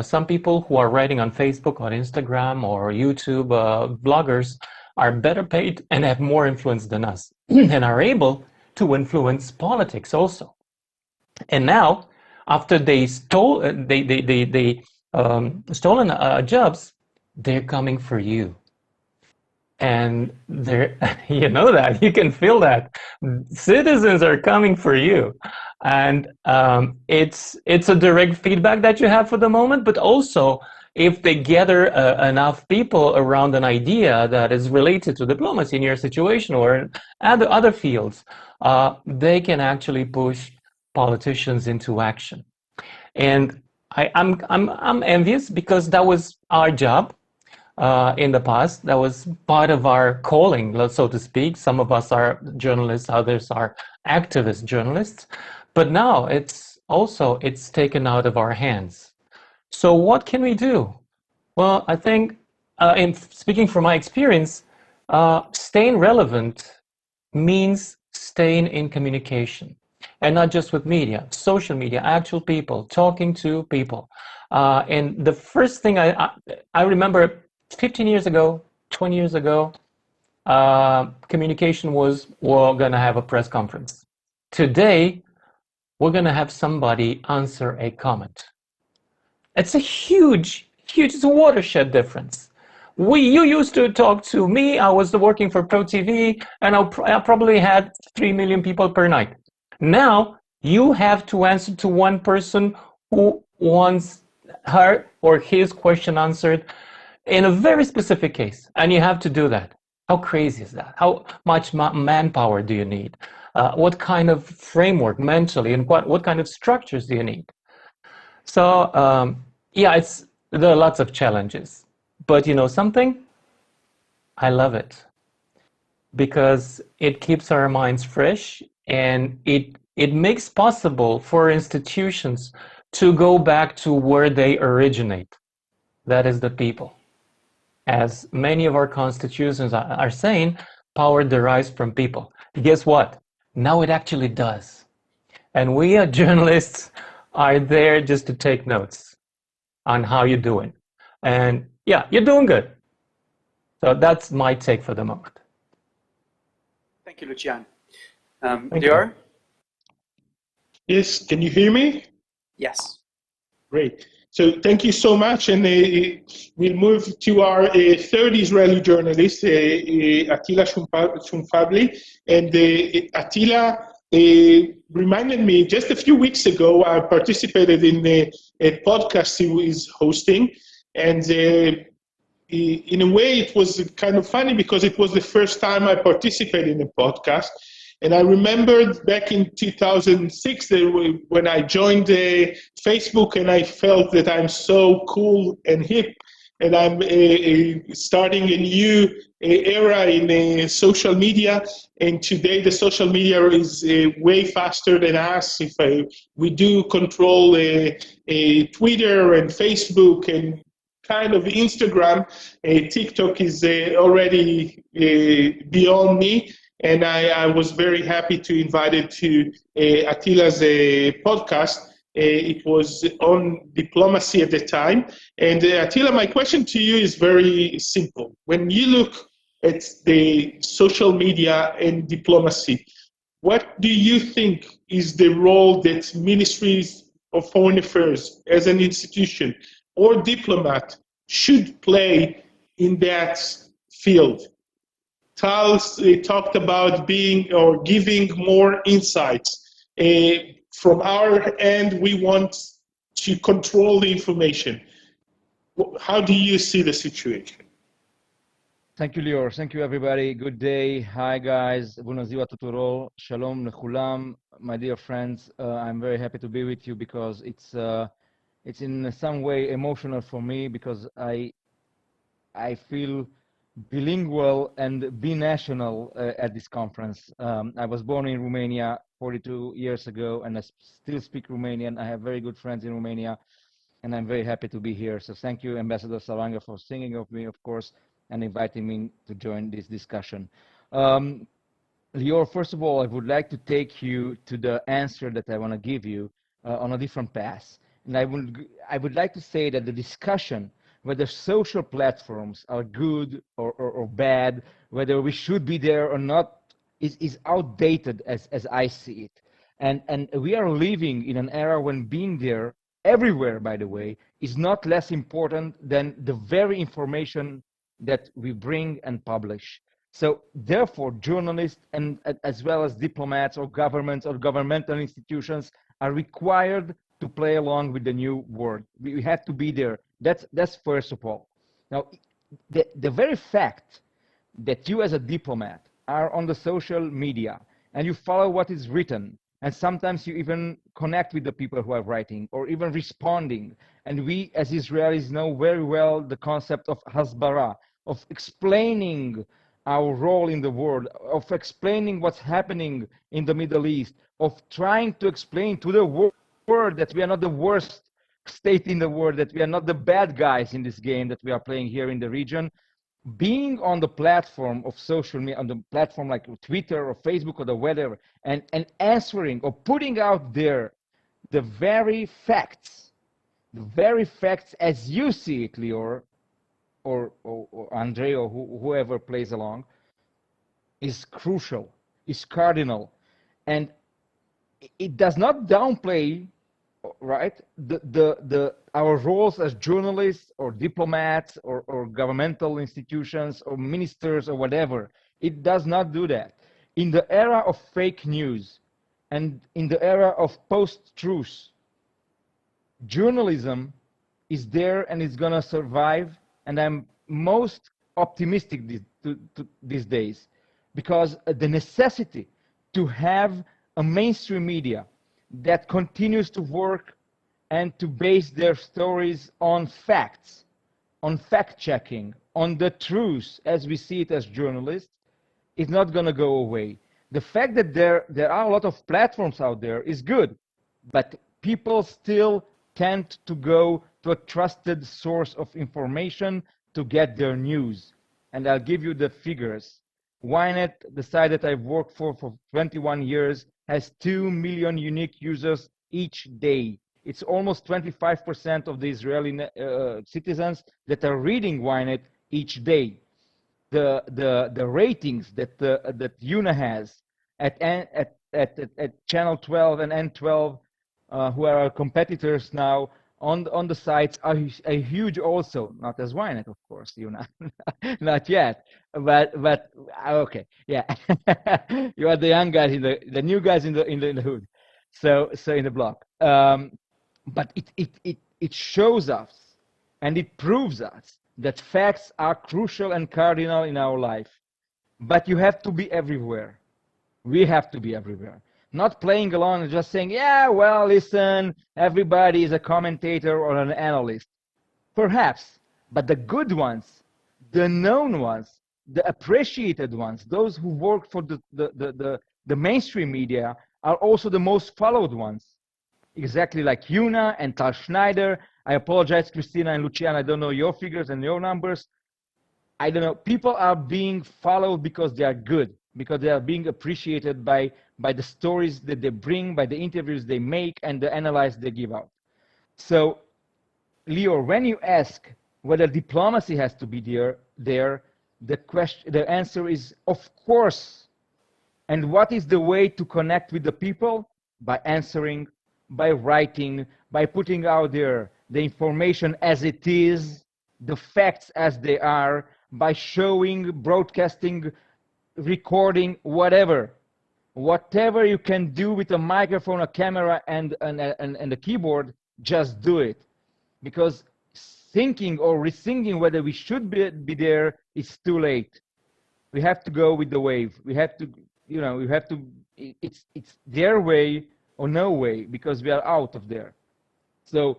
some people who are writing on Facebook, on Instagram, or YouTube, bloggers, are better paid and have more influence than us, and are able to influence politics also. And now, after they stolen jobs, they're coming for you. And they're, you know that, you can feel that. Citizens are coming for you. And it's a direct feedback that you have for the moment, but also if they gather enough people around an idea that is related to diplomacy in your situation or in other fields, they can actually push politicians into action. And I'm envious because that was our job in the past. That was part of our calling, so to speak. Some of us are journalists, others are activist journalists. But now it's taken out of our hands. So what can we do? Well, I think, in speaking from my experience, staying relevant means staying in communication. And not just with media, social media, actual people, talking to people. And the first thing I remember 15 years ago, 20 years ago, communication was, we're going to have a press conference. Today, we're going to have somebody answer a comment. It's a huge, it's a watershed difference. You used to talk to me, I was working for Pro TV, and I probably had 3 million people per night. Now, you have to answer to one person who wants her or his question answered in a very specific case, and you have to do that. How crazy is that? How much manpower do you need? What kind of framework mentally, and what kind of structures do you need? So, yeah, there are lots of challenges. But you know something? I love it. Because it keeps our minds fresh, and it makes possible for institutions to go back to where they originate. That is the people. As many of our constitutions are saying, power derives from people. Guess what? Now it actually does. And we as journalists are there just to take notes on how you're doing. And yeah, you're doing good. So that's my take for the moment. Thank you, Lucian. Lior? Yes, can you hear me? Yes. Great. So thank you so much. And we'll move to our third Israeli journalist, Attila Shumfabli. And Attila reminded me just a few weeks ago, I participated in a podcast he was hosting. And in a way, it was kind of funny because it was the first time I participated in a podcast. And I remembered back in 2006 when I joined Facebook, and I felt that I'm so cool and hip, and I'm starting a new era in social media. And today the social media is way faster than us. We do control Twitter and Facebook and kind of Instagram. TikTok is already beyond me. And I was very happy to invite it to Attila's podcast. It was on diplomacy at the time. And Attila, my question to you is very simple. When you look at the social media and diplomacy, what do you think is the role that ministries of foreign affairs as an institution or diplomat should play in that field? Tal talked about being or giving more insights. From our end, we want to control the information. How do you see the situation? Thank you, Lior. Thank you, everybody. Good day. Hi, guys. Bună ziua tuturor. Shalom lechulam. My dear friends, I'm very happy to be with you because it's in some way emotional for me because I feel bilingual and binational at this conference. I was born in Romania 42 years ago, and I still speak Romanian. I have very good friends in Romania, and I'm very happy to be here. So thank you, Ambassador Salanga, for thinking of me, of course, and inviting me to join this discussion. Lior, first of all, I would like to take you to the answer that I want to give you on a different path. And I would like to say that the discussion whether social platforms are good or bad, whether we should be there or not, is outdated as I see it. And we are living in an era when being there, everywhere by the way, is not less important than the very information that we bring and publish. So therefore, journalists and as well as diplomats or governments or governmental institutions are required to play along with the new world. We have to be there That's first of all. Now, the very fact that you as a diplomat are on the social media and you follow what is written, and sometimes you even connect with the people who are writing or even responding. And we as Israelis know very well the concept of hasbara, of explaining our role in the world, of explaining what's happening in the Middle East, of trying to explain to the world that we are not the worst state in the world, that we are not the bad guys in this game that we are playing here in the region. Being on the platform of social media, on the platform like Twitter or Facebook or the whatever, and answering or putting out there the very facts as you see it, Lior, or Andre, or whoever plays along, is crucial, is cardinal, and it does not downplay, right, our roles as journalists or diplomats or governmental institutions or ministers or whatever. It does not do that. In the era of fake news and in the era of post-truth, journalism is there and it's going to survive, and I'm most optimistic these days, because the necessity to have a mainstream media that continues to work and to base their stories on facts, on fact-checking, on the truth as we see it as journalists, is not going to go away. The fact that there are a lot of platforms out there is good, but people still tend to go to a trusted source of information to get their news. And I'll give you the figures. Ynet, the site that I've worked for 21 years, has 2 million unique users each day. It's almost 25% of the Israeli citizens that are reading Ynet each day. The ratings that UNA has at Channel 12 and N12, who are our competitors now on the sites, are huge also. Not as Ynet, of course, UNA, not yet. But okay, yeah. You are the young guys, the new guys in the hood, so in the block. But it shows us and it proves us that facts are crucial and cardinal in our life. But you have to be everywhere. We have to be everywhere. Not playing along and just saying, yeah, well, listen, everybody is a commentator or an analyst. Perhaps, but the ones, the known ones, the appreciated ones, those who work for the mainstream media are also the most followed ones. Exactly like Yuna and Tal Schneider. I apologize, Christina and Luciana, I don't know your figures and your numbers. I don't know. People are being followed because they are good, because they are being appreciated by the stories that they bring, by the interviews they make, and the analysis they give out. So, Lior, when you ask whether diplomacy has to be there, the answer is of course. And what is the way to connect with the people? By answering, by writing, by putting out there the information as it is, the facts as they are, by showing, broadcasting, recording, whatever you can do with a microphone, a camera, and a keyboard, just do it. Because thinking or rethinking whether we should be there is too late. We have to go with the wave. We have to, it's their way or no way, because we are out of there. So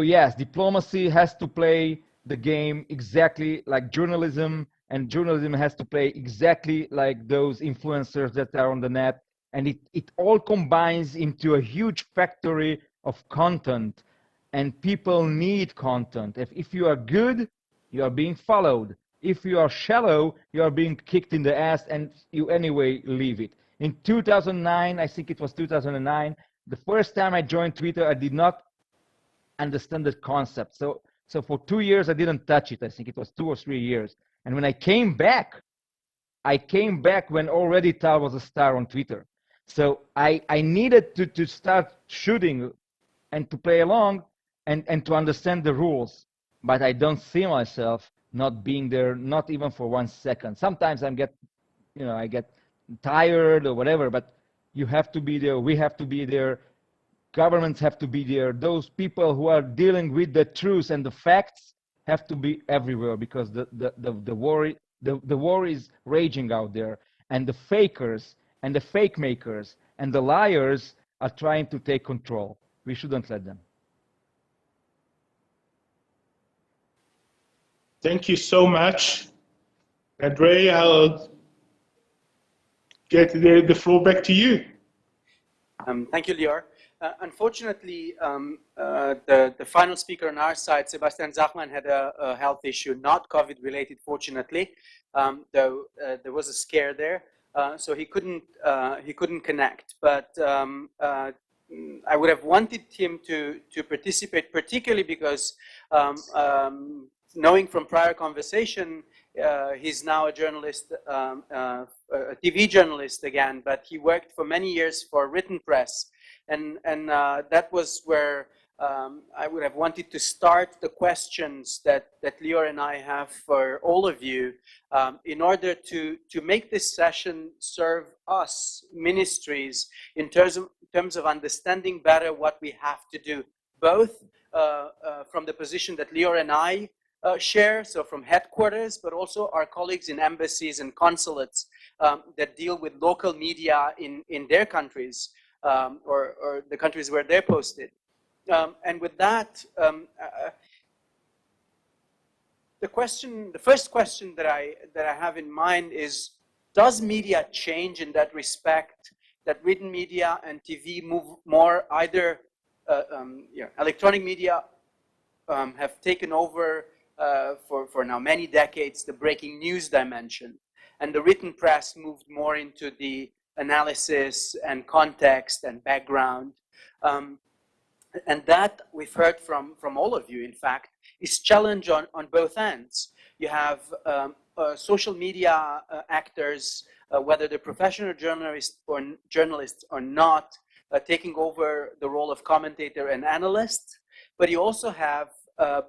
yes, diplomacy has to play the game exactly like journalism, and journalism has to play exactly like those influencers that are on the net, and it all combines into a huge factory of content, and people need content. If you are good, you are being followed. If you are shallow, you are being kicked in the ass, and you anyway leave it. In 2009, I think it was 2009, the first time I joined Twitter, I did not understand the concept. So for 2 years, I didn't touch it. I think it was 2 or 3 years. And when I came back when already Tal was a star on Twitter. So I needed to start shooting and to play along and to understand the rules. But I don't see myself not being there, not even for 1 second. Sometimes I get tired or whatever, but you have to be there. We have to be there governments have to be there. Those people who are dealing with the truth and the facts have to be everywhere, because the war is raging out there, and the fakers and the fake makers and the liars are trying to take control. We shouldn't let them. Thank you so much. Andrei, I'll get the floor back to you. Thank you, Lior. Unfortunately, the final speaker on our side, Sebastian Zachman, had a health issue, not COVID-related, fortunately, though there was a scare there, so he couldn't connect. But I would have wanted him to participate, particularly because knowing from prior conversation, he's now a journalist, a TV journalist again, but he worked for many years for written press. And that was where I would have wanted to start the questions that Lior and I have for all of you, in order to make this session serve us, ministries, in terms of understanding better what we have to do, both from the position that Lior and I share, so from headquarters, but also our colleagues in embassies and consulates that deal with local media in their countries, or the countries where they're posted. And with that, the first question that I have in mind is, does media change in that respect, that written media and TV move more either, electronic media have taken over for now many decades the breaking news dimension, and the written press moved more into the analysis and context and background. And that we've heard from all of you, in fact, is challenge on both ends. You have social media actors, whether they're professional journalists or not, taking over the role of commentator and analyst. But you also have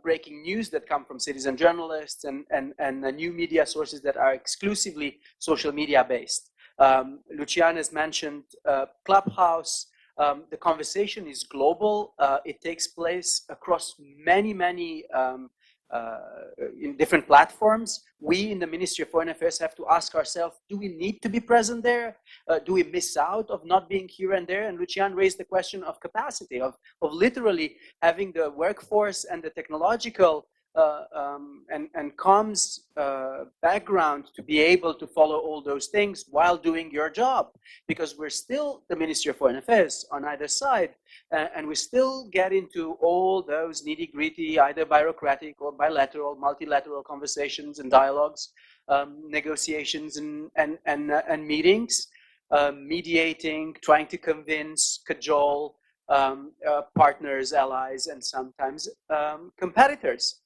breaking news that come from citizen journalists and new media sources that are exclusively social media based. Lucian has mentioned Clubhouse. The conversation is global. It takes place across many in different platforms. We in the Ministry of Foreign Affairs have to ask ourselves, do we need to be present there? Do we miss out of not being here and there? And Lucian raised the question of capacity, of literally having the workforce and the technological and comms background to be able to follow all those things while doing your job, because we're still the Ministry of Foreign Affairs on either side, and we still get into all those nitty-gritty, either bureaucratic or bilateral, multilateral conversations and dialogues, negotiations and meetings, mediating, trying to convince, cajole partners, allies, and sometimes competitors.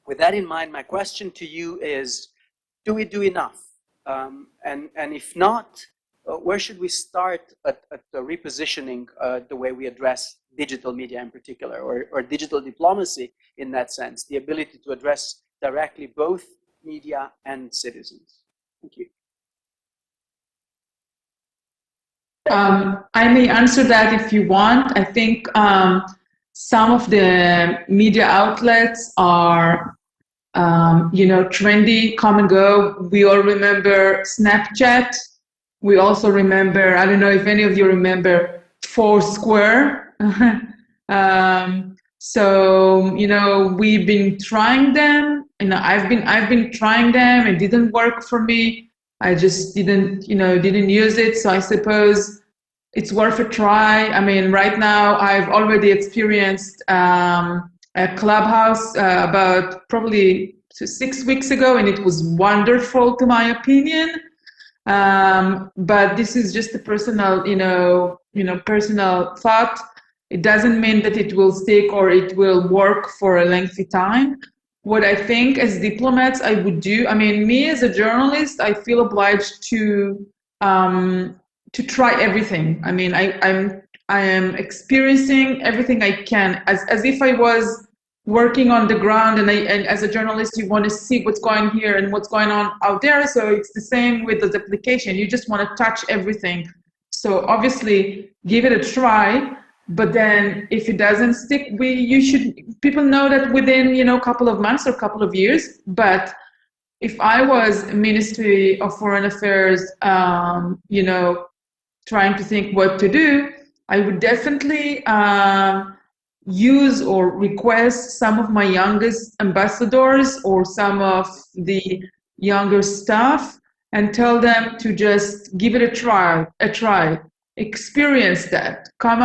With that in mind, my question to you is, do we do enough? And if not, where should we start at the repositioning the way we address digital media in particular, or digital diplomacy in that sense, the ability to address directly both media and citizens? Thank you. I may answer that if you want. I think some of the media outlets are, trendy, come and go. We all remember Snapchat. We also remember, I don't know if any of you remember Foursquare. So, we've been trying them. I've been trying them. It didn't work for me. I just didn't use it. So I suppose it's worth a try. I mean, right now I've already experienced a Clubhouse about probably 6 weeks ago, and it was wonderful to my opinion. But this is just a personal, personal thought. It doesn't mean that it will stick or it will work for a lengthy time. What I think as diplomats I would do, I mean, me as a journalist, I feel obliged to try everything. I mean, I am experiencing everything I can as if I was working on the ground, and as a journalist, you want to see what's going here and what's going on out there. So it's the same with the application. You just want to touch everything. So obviously, give it a try. But then if it doesn't stick, people know that within, a couple of months or a couple of years. But if I was Ministry of Foreign Affairs, trying to think what to do, I would definitely use or request some of my youngest ambassadors or some of the younger staff and tell them to just give it a try, experience that, come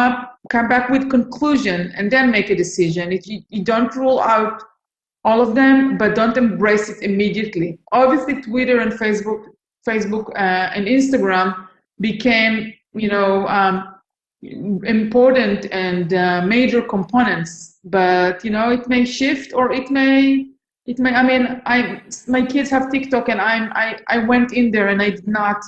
back with conclusion, and then make a decision. If you don't rule out all of them, but don't embrace it immediately. Obviously, Twitter and Facebook and Instagram became, important and major components. But it may shift, or it may. I mean, my kids have TikTok, and I went in there, and I did not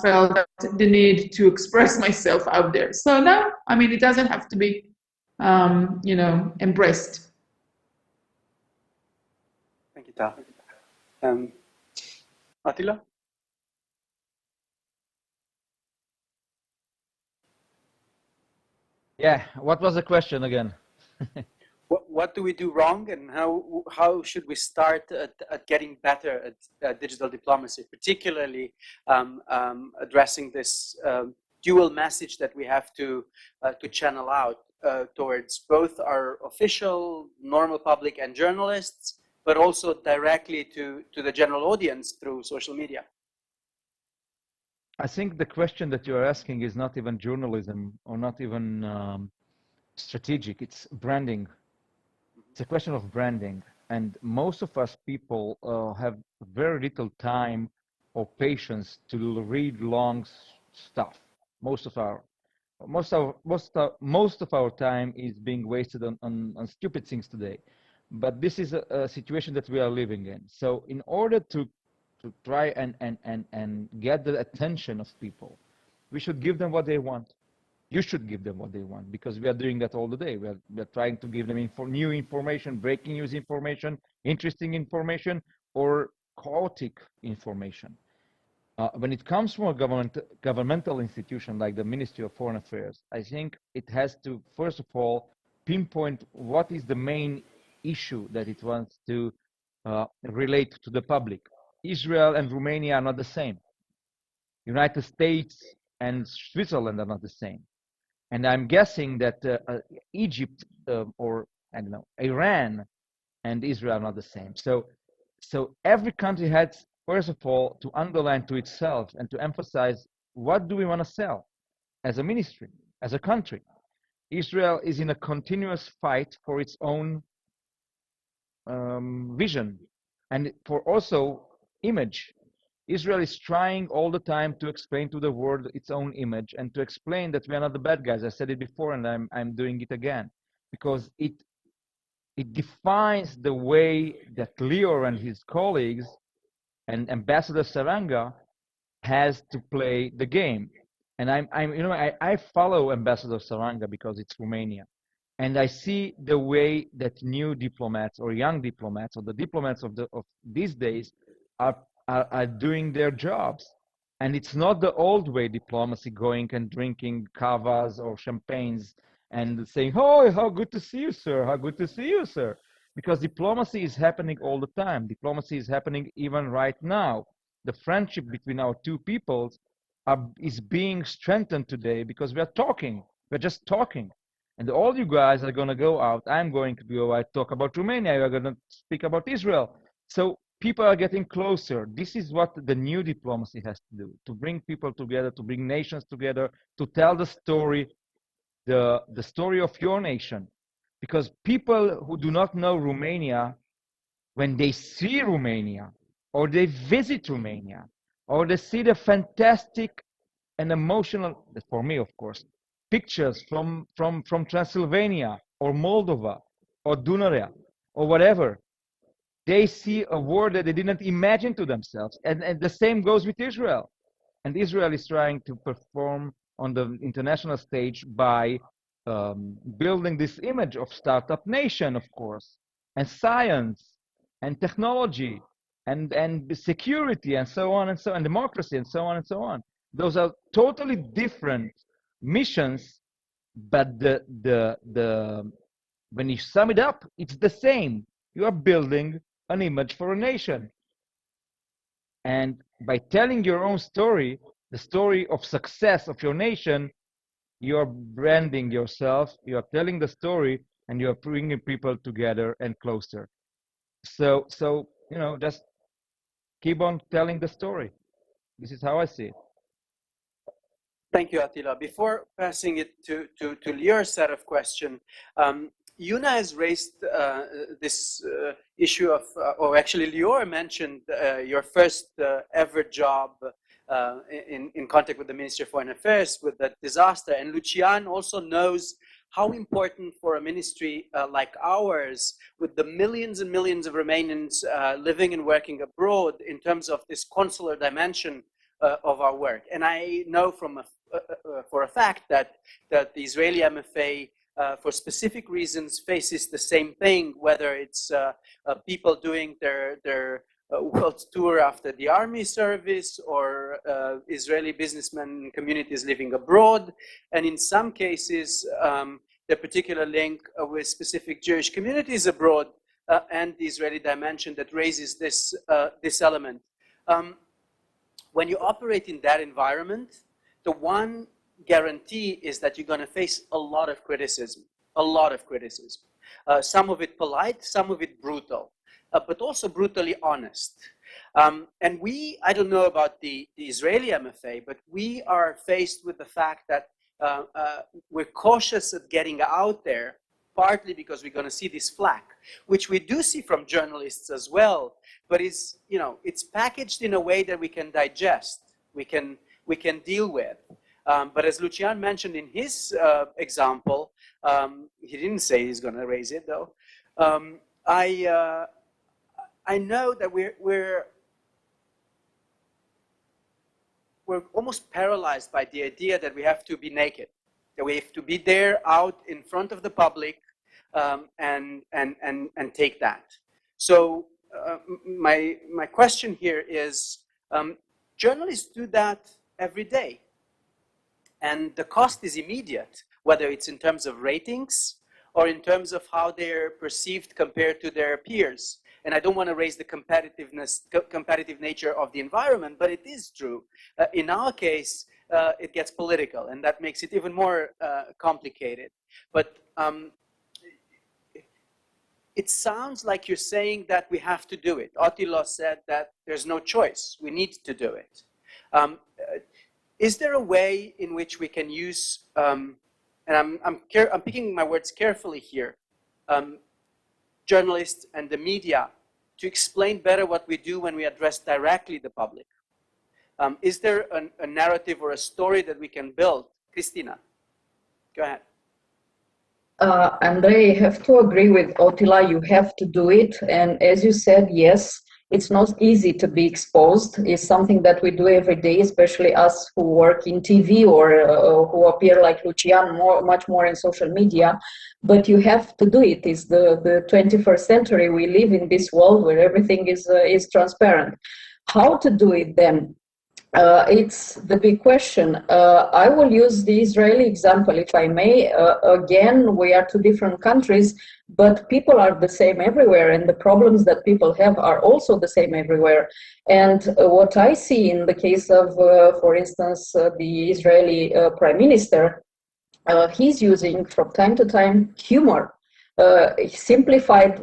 felt the need to express myself out there. So no, I mean, it doesn't have to be, embraced. Thank you, Tal. Attila? Yeah, what was the question again? What do we do wrong, and how should we start at getting better at digital diplomacy, particularly addressing this dual message that we have to channel out towards both our official, normal public and journalists, but also directly to the general audience through social media? I think the question that you are asking is not even journalism or not even strategic, it's branding. It's a question of branding, and most of us people have very little time or patience to read long stuff. Most of our time is being wasted on stupid things today. But this is a situation that we are living in. So in order to try and get the attention of people, we should give them what they want. You should give them what they want, because we are doing that all the day. We are trying to give them new information, breaking news information, interesting information, or chaotic information. When it comes from a governmental institution like the Ministry of Foreign Affairs, I think it has to, first of all, pinpoint what is the main issue that it wants to relate to the public. Israel and Romania are not the same. United States and Switzerland are not the same. And I'm guessing that Egypt or, I don't know, Iran and Israel are not the same. So every country has, first of all, to underline to itself and to emphasize, what do we want to sell as a ministry, as a country? Israel is in a continuous fight for its own vision and for also image. Israel is trying all the time to explain to the world its own image and to explain that we are not the bad guys. I said it before, and I'm doing it again, because it defines the way that Lior and his colleagues and Ambassador Saranga has to play the game. And I follow Ambassador Saranga because it's Romania, and I see the way that new diplomats or young diplomats or the diplomats of these days are doing their jobs. And it's not the old way diplomacy, going and drinking kavas or champagnes and saying, oh, how good to see you, sir, how good to see you, sir. Because diplomacy is happening all the time. Diplomacy is happening even right now. The friendship between our two peoples is being strengthened today because we are talking. We're just talking. And all you guys are going to go out. I'm going to go out, talk about Romania. You're going to speak about Israel. So people are getting closer. This is what the new diplomacy has to do, to bring people together, to bring nations together, to tell the story, the story of your nation. Because people who do not know Romania, when they see Romania, or they visit Romania, or they see the fantastic and emotional, for me of course, pictures from Transylvania, or Moldova, or Dunărea, or whatever, they see a world that they didn't imagine to themselves. And the same goes with Israel. And Israel is trying to perform on the international stage by building this image of startup nation, of course, and science, and technology, and security, and so on and so on, democracy, and so on and so on. Those are totally different missions, but when you sum it up, it's the same. You are building an image for a nation. And by telling your own story, the story of success of your nation, you are branding yourself, you are telling the story, and you are bringing people together and closer. So just keep on telling the story. This is how I see it. Thank you, Attila. Before passing it to Lior's set of questions, Yuna has raised this issue of, or actually Lior mentioned your first ever job in contact with the Ministry of Foreign Affairs with that disaster. And Lucian also knows how important for a ministry like ours, with the millions and millions of Romanians living and working abroad, in terms of this consular dimension of our work. And I know for a fact that the Israeli MFA, for specific reasons, faces the same thing, whether it's people doing their world tour after the army service, or Israeli businessmen communities living abroad, and in some cases the particular link with specific Jewish communities abroad, and the Israeli dimension that raises this element. When you operate in that environment, the one guarantee is that you're going to face a lot of criticism, some of it polite, some of it brutal, but also brutally honest. And I don't know about the Israeli MFA, but we are faced with the fact that we're cautious at getting out there, partly because we're going to see this flack, which we do see from journalists as well, but it's packaged in a way that we can digest, we can deal with. But as Lucian mentioned in his example, he didn't say he's going to raise it though. I know that we're almost paralyzed by the idea that we have to be naked, that we have to be there out in front of the public and take that. So my question here is, journalists do that every day, and the cost is immediate, whether it's in terms of ratings or in terms of how they're perceived compared to their peers. And I don't want to raise the competitive nature of the environment, but it is true. In our case, it gets political, and that makes it even more complicated. But it sounds like you're saying that we have to do it. Attila said that there's no choice. We need to do it. Is there a way in which we can use, and I'm picking my words carefully here, journalists and the media, to explain better what we do when we address directly the public? Is there a narrative or a story that we can build? Christina, go ahead. Andrei, I have to agree with Attila, you have to do it. And as you said, yes, it's not easy to be exposed. It's something that we do every day, especially us who work in TV or who appear like Lucian much more in social media. But you have to do it. It's the 21st century. We live in this world where everything is transparent. How to do it then? It's the big question. I will use the Israeli example, if I may. Again, we are two different countries, but people are the same everywhere, and the problems that people have are also the same everywhere. And what I see in the case of, for instance, the Israeli Prime Minister, he's using from time to time humor. Simplified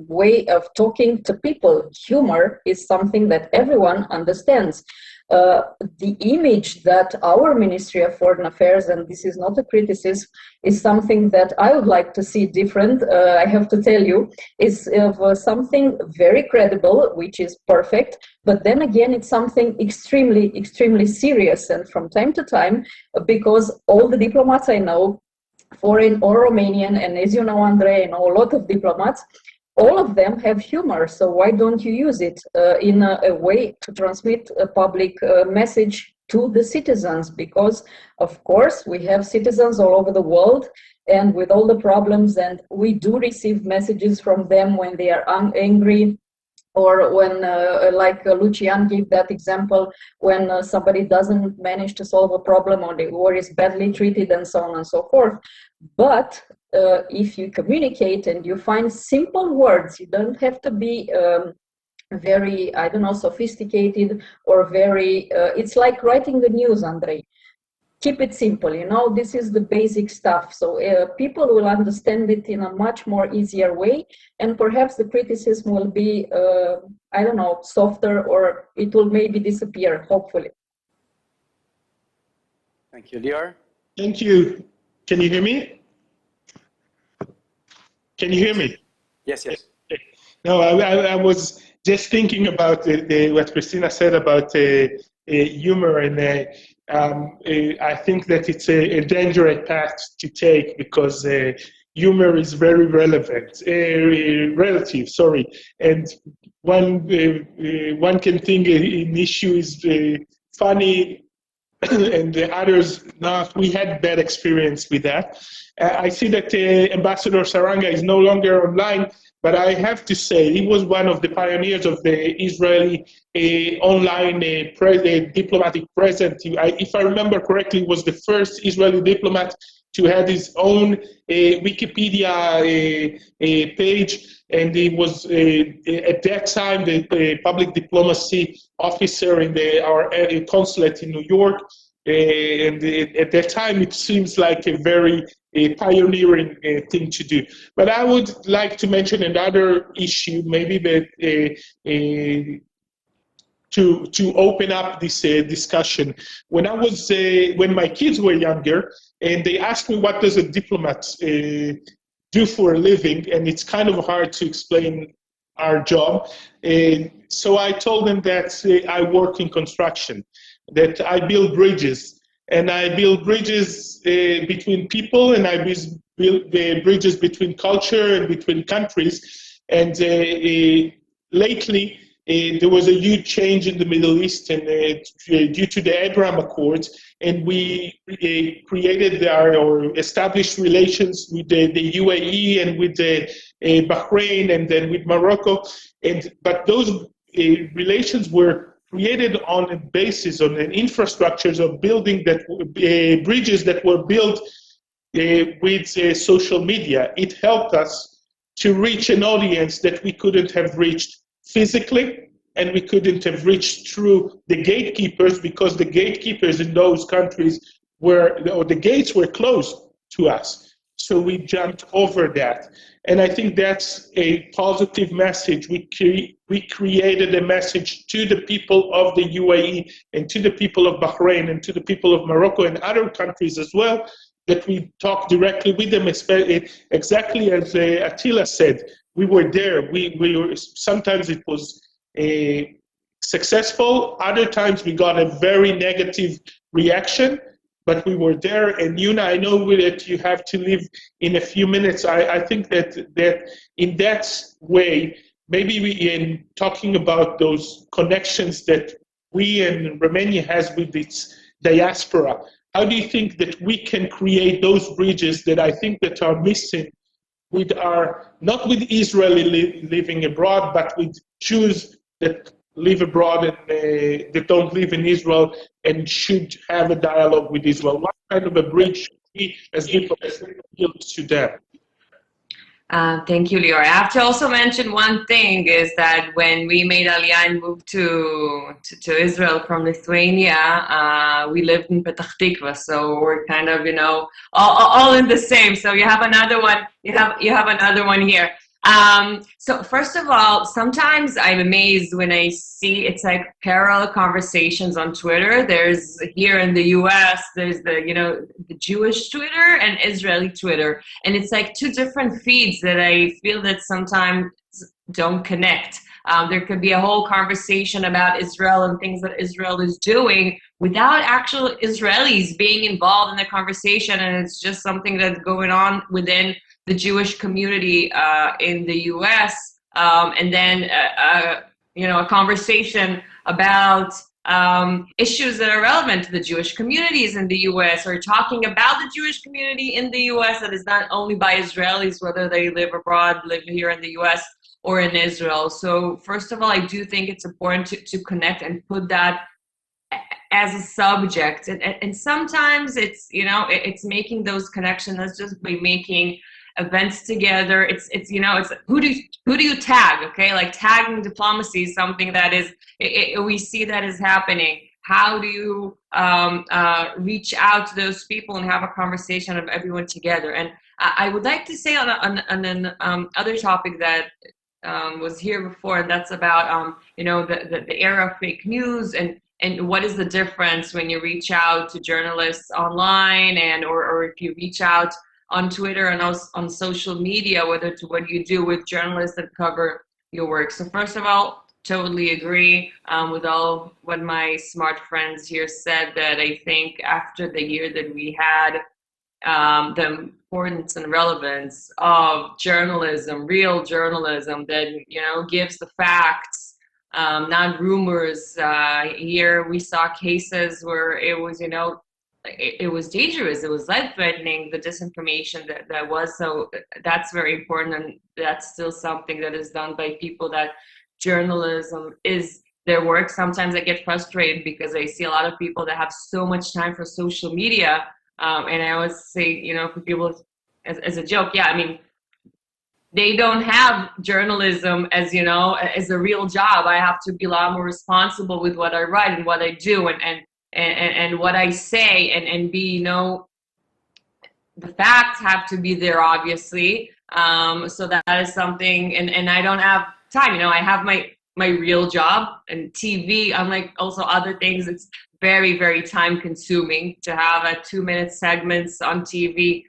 way of talking to people. Humor is something that everyone understands. The image that our Ministry of Foreign Affairs, and this is not a criticism, is something that I would like to see different, I have to tell you, is of something very credible, which is perfect, but then again it's something extremely, extremely serious. And from time to time, because all the diplomats I know, foreign or Romanian, and as you know, Andrei, I know a lot of diplomats, all of them have humor. So why don't you use it in a way to transmit a public message to the citizens? Because, of course, we have citizens all over the world, and with all the problems, and we do receive messages from them when they are angry, Or when, like Lucian gave that example, when somebody doesn't manage to solve a problem or is badly treated and so on and so forth. But if you communicate and you find simple words, you don't have to be very, I don't know, sophisticated or very, it's like writing the news, Andrei. Keep it simple, you know, this is the basic stuff. So people will understand it in a much more easier way, and perhaps the criticism will be, I don't know, softer, or it will maybe disappear, hopefully. Thank you, Lior. Thank you. Can you hear me? Can you hear me? Yes, yes. No, I was just thinking about what Christina said about humor, and I think that it's a dangerous path to take, because humor is very relative. Sorry, and one can think an issue is funny and the others not. We had bad experience with that. I see that Ambassador Saranga is no longer online, but I have to say he was one of the pioneers of the Israeli online diplomatic presence. If I remember correctly, he was the first Israeli diplomat to have his own Wikipedia page, and he was at that time the public diplomacy officer in our consulate in New York. And at that time, it seems like a very pioneering thing to do. But I would like to mention another issue, maybe that to open up this discussion. When when my kids were younger, and they asked me what does a diplomat do for a living, and it's kind of hard to explain our job. So I told them that I work in construction, that I build bridges, and I build bridges between people, and I build bridges between culture and between countries. And lately, there was a huge change in the Middle East, and due to the Abraham Accords, and we created or established relations with the UAE and with Bahrain and then with Morocco. But those relations were created on a basis, on an infrastructures of building that bridges that were built with social media. It helped us to reach an audience that we couldn't have reached physically, and we couldn't have reached through the gatekeepers, because the gatekeepers in those countries the gates were closed to us. So we jumped over that. And I think that's a positive message. We created a message to the people of the UAE and to the people of Bahrain and to the people of Morocco and other countries as well, that we talk directly with them, exactly as Attila said. We were there. We were, sometimes it was successful. Other times we got a very negative reaction, but we were there. And Yuna, I know that you have to leave in a few minutes. I think that in that way, maybe in talking about those connections that we in Romania has with its diaspora, how do you think that we can create those bridges that I think that are missing with not with Israeli living abroad, but with Jews that live abroad and that don't live in Israel and should have a dialogue with Israel? What kind of a bridge should we as diplomats build to them? Thank you, Lior. I have to also mention one thing, is that when we made Aliyah and moved to Israel from Lithuania, we lived in Petach Tikva, so we're kind of, all in the same. So you have another one. You have another one here. So first of all, sometimes I'm amazed when I see it's like parallel conversations on Twitter. There's here in the US, there's the Jewish Twitter and Israeli Twitter. And it's like two different feeds that I feel that sometimes don't connect. There could be a whole conversation about Israel and things that Israel is doing without actual Israelis being involved in the conversation. And it's just something that's going on within the Jewish community in the U.S., and then a conversation about issues that are relevant to the Jewish communities in the U.S., or talking about the Jewish community in the U.S. that is not only by Israelis, whether they live abroad, live here in the U.S., or in Israel. So first of all, I do think it's important to connect and put that as a subject. And sometimes it's, you know, it's making those connections. That's just by making events together. It's you know, it's who do you tag? Okay, like tagging diplomacy is something that is we see that is happening. How do you reach out to those people and have a conversation of everyone together? And I would like to say on an other topic that was here before, and that's about you know, the era of fake news and what is the difference when you reach out to journalists online and or if you reach out on Twitter and also on social media, whether to what you do with journalists that cover your work. So first of all, totally agree with all what my smart friends here said, that I think after the year that we had, the importance and relevance of journalism, real journalism that, you know, gives the facts, not rumors. Here we saw cases where it was, you know, it was dangerous, it was life-threatening, the disinformation that was. So that's very important, and that's still something that is done by people that journalism is their work. Sometimes I get frustrated because I see a lot of people that have so much time for social media, and I always say, you know, for people as a joke, yeah, I mean, they don't have journalism as, you know, as a real job. I have to be a lot more responsible with what I write and what I do and what I say, and be, you know, the facts have to be there, obviously. So that is something, and I don't have time, you know, I have my real job and TV, unlike also other things. It's very, very time consuming to have a 2-minute segments on TV,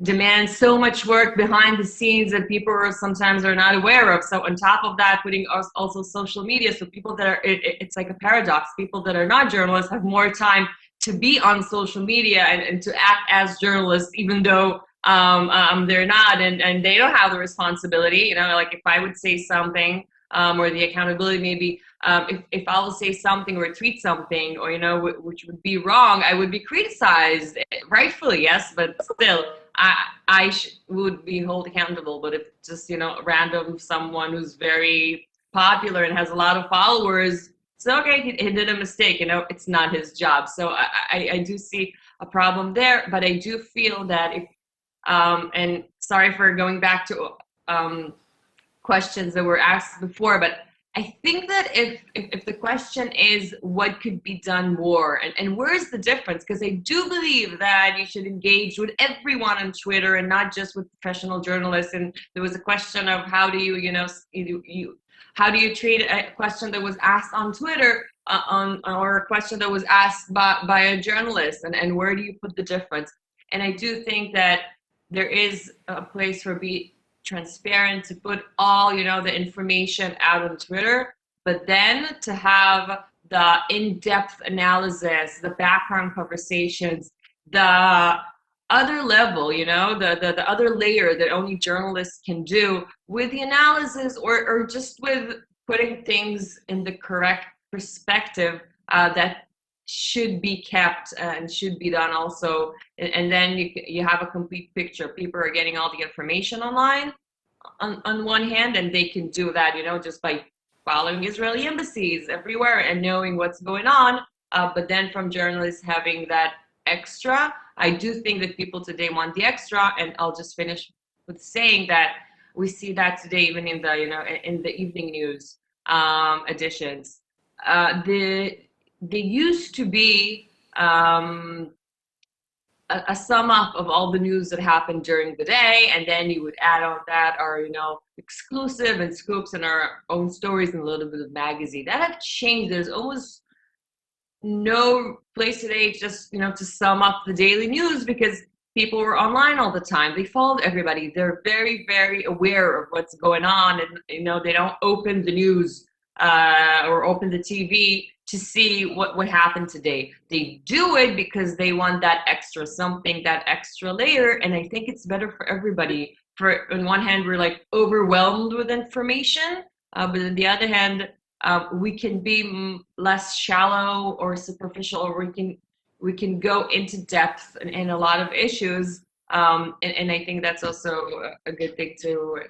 demands so much work behind the scenes that people sometimes are not aware of. So on top of that, putting also social media, so people that are, it's like a paradox, people that are not journalists have more time to be on social media and to act as journalists, even though they're not, and they don't have the responsibility, you know, like if I would say something, or the accountability maybe, if I will say something or tweet something, or, you know, which would be wrong, I would be criticized, rightfully, yes, but still, I would be held accountable. But if just, you know, random someone who's very popular and has a lot of followers, so okay, he did a mistake, you know, it's not his job. So I do see a problem there, but I do feel that if, and sorry for going back to questions that were asked before, but I think that if the question is what could be done more, and where's the difference, because I do believe that you should engage with everyone on Twitter and not just with professional journalists. And there was a question of how do you, you know, how do you treat a question that was asked on Twitter or a question that was asked by a journalist, and where do you put the difference? And I do think that there is a place for be transparent, to put all, you know, the information out on Twitter, but then to have the in-depth analysis, the background conversations, the other level, you know, the other layer that only journalists can do with the analysis, or just with putting things in the correct perspective that should be kept and should be done also. And then you have a complete picture. People are getting all the information online on one hand, and they can do that, you know, just by following Israeli embassies everywhere and knowing what's going on. But then from journalists having that extra, I do think that people today want the extra. And I'll just finish with saying that we see that today even in the, you know, in the evening news editions. They used to be a sum up of all the news that happened during the day, and then you would add on that our, you know, exclusive and scoops and our own stories and a little bit of magazine. That have changed. There's almost no place today just, you know, to sum up the daily news, because people were online all the time. They followed everybody. They're very, very aware of what's going on, and, you know, they don't open the news or open the TV to see what happened today. They do it because they want that extra something, that extra layer, and I think it's better for everybody. For on one hand, we're like overwhelmed with information, but on the other hand, we can be less shallow or superficial, or we can go into depth in a lot of issues, and I think that's also a good thing to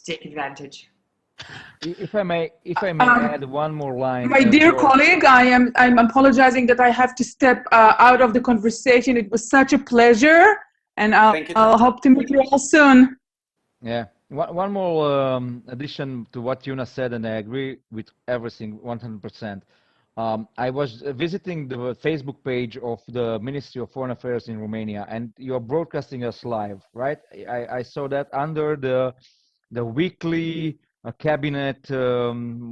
take advantage. If I may add one more line. My dear colleague, I'm apologizing that I have to step out of the conversation. It was such a pleasure, and I'll hope to meet you all soon. Yeah. One more addition to what Yuna said, and I agree with everything 100%. I was visiting the Facebook page of the Ministry of Foreign Affairs in Romania, and you're broadcasting us live, right? I saw that under the weekly cabinet,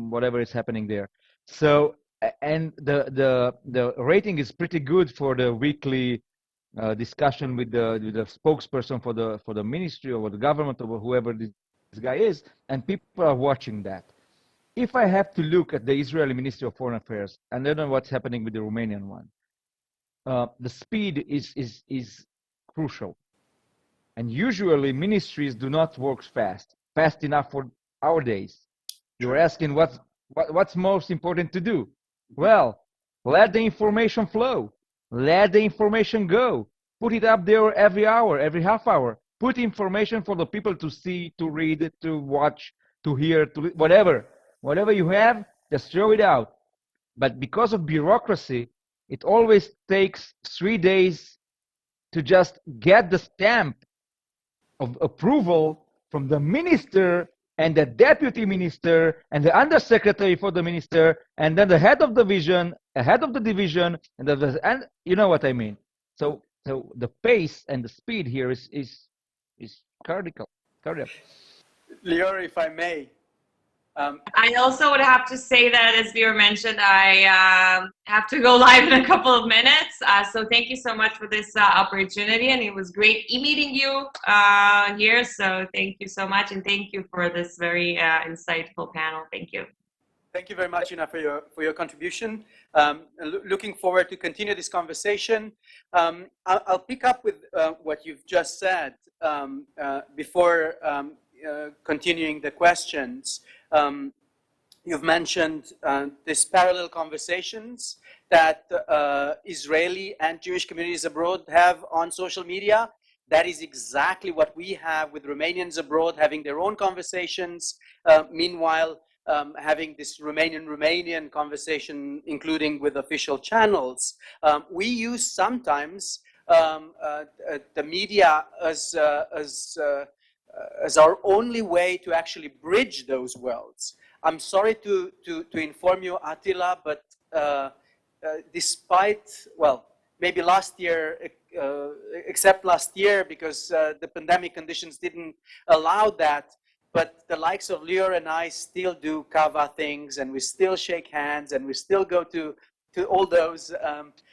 whatever is happening there. So, and the rating is pretty good for the weekly discussion with the spokesperson for the ministry or the government or whoever this guy is, and people are watching that. If I have to look at the Israeli Ministry of Foreign Affairs, and I don't know what's happening with the Romanian one, the speed is crucial. And usually ministries do not work fast enough for our days. You're asking what's most important to do? Well, let the information flow. Let the information go. Put it up there every hour, every half hour. Put information for the people to see, to read, to watch, to hear, to whatever. Whatever you have, just throw it out. But because of bureaucracy, it always takes 3 days to just get the stamp of approval from the minister and the deputy minister and the undersecretary for the minister and then the head of the division, and you know what I mean. So the pace and the speed here is critical. Lior, if I may. I also would have to say that, as Lior mentioned, I have to go live in a couple of minutes. So thank you so much for this opportunity, and it was great meeting you here. So thank you so much, and thank you for this very insightful panel. Thank you. Thank you very much, Yuna, for your contribution. Looking forward to continue this conversation. I'll pick up with what you've just said before continuing the questions. You've mentioned these parallel conversations that Israeli and Jewish communities abroad have on social media. That is exactly what we have with Romanians abroad having their own conversations. Meanwhile, having this Romanian conversation, including with official channels. We use sometimes the media as our only way to actually bridge those worlds. I'm sorry to inform you, Attila, but despite, well, maybe last year, except last year, because the pandemic conditions didn't allow that, but the likes of Lior and I still do kava things, and we still shake hands, and we still go to all those.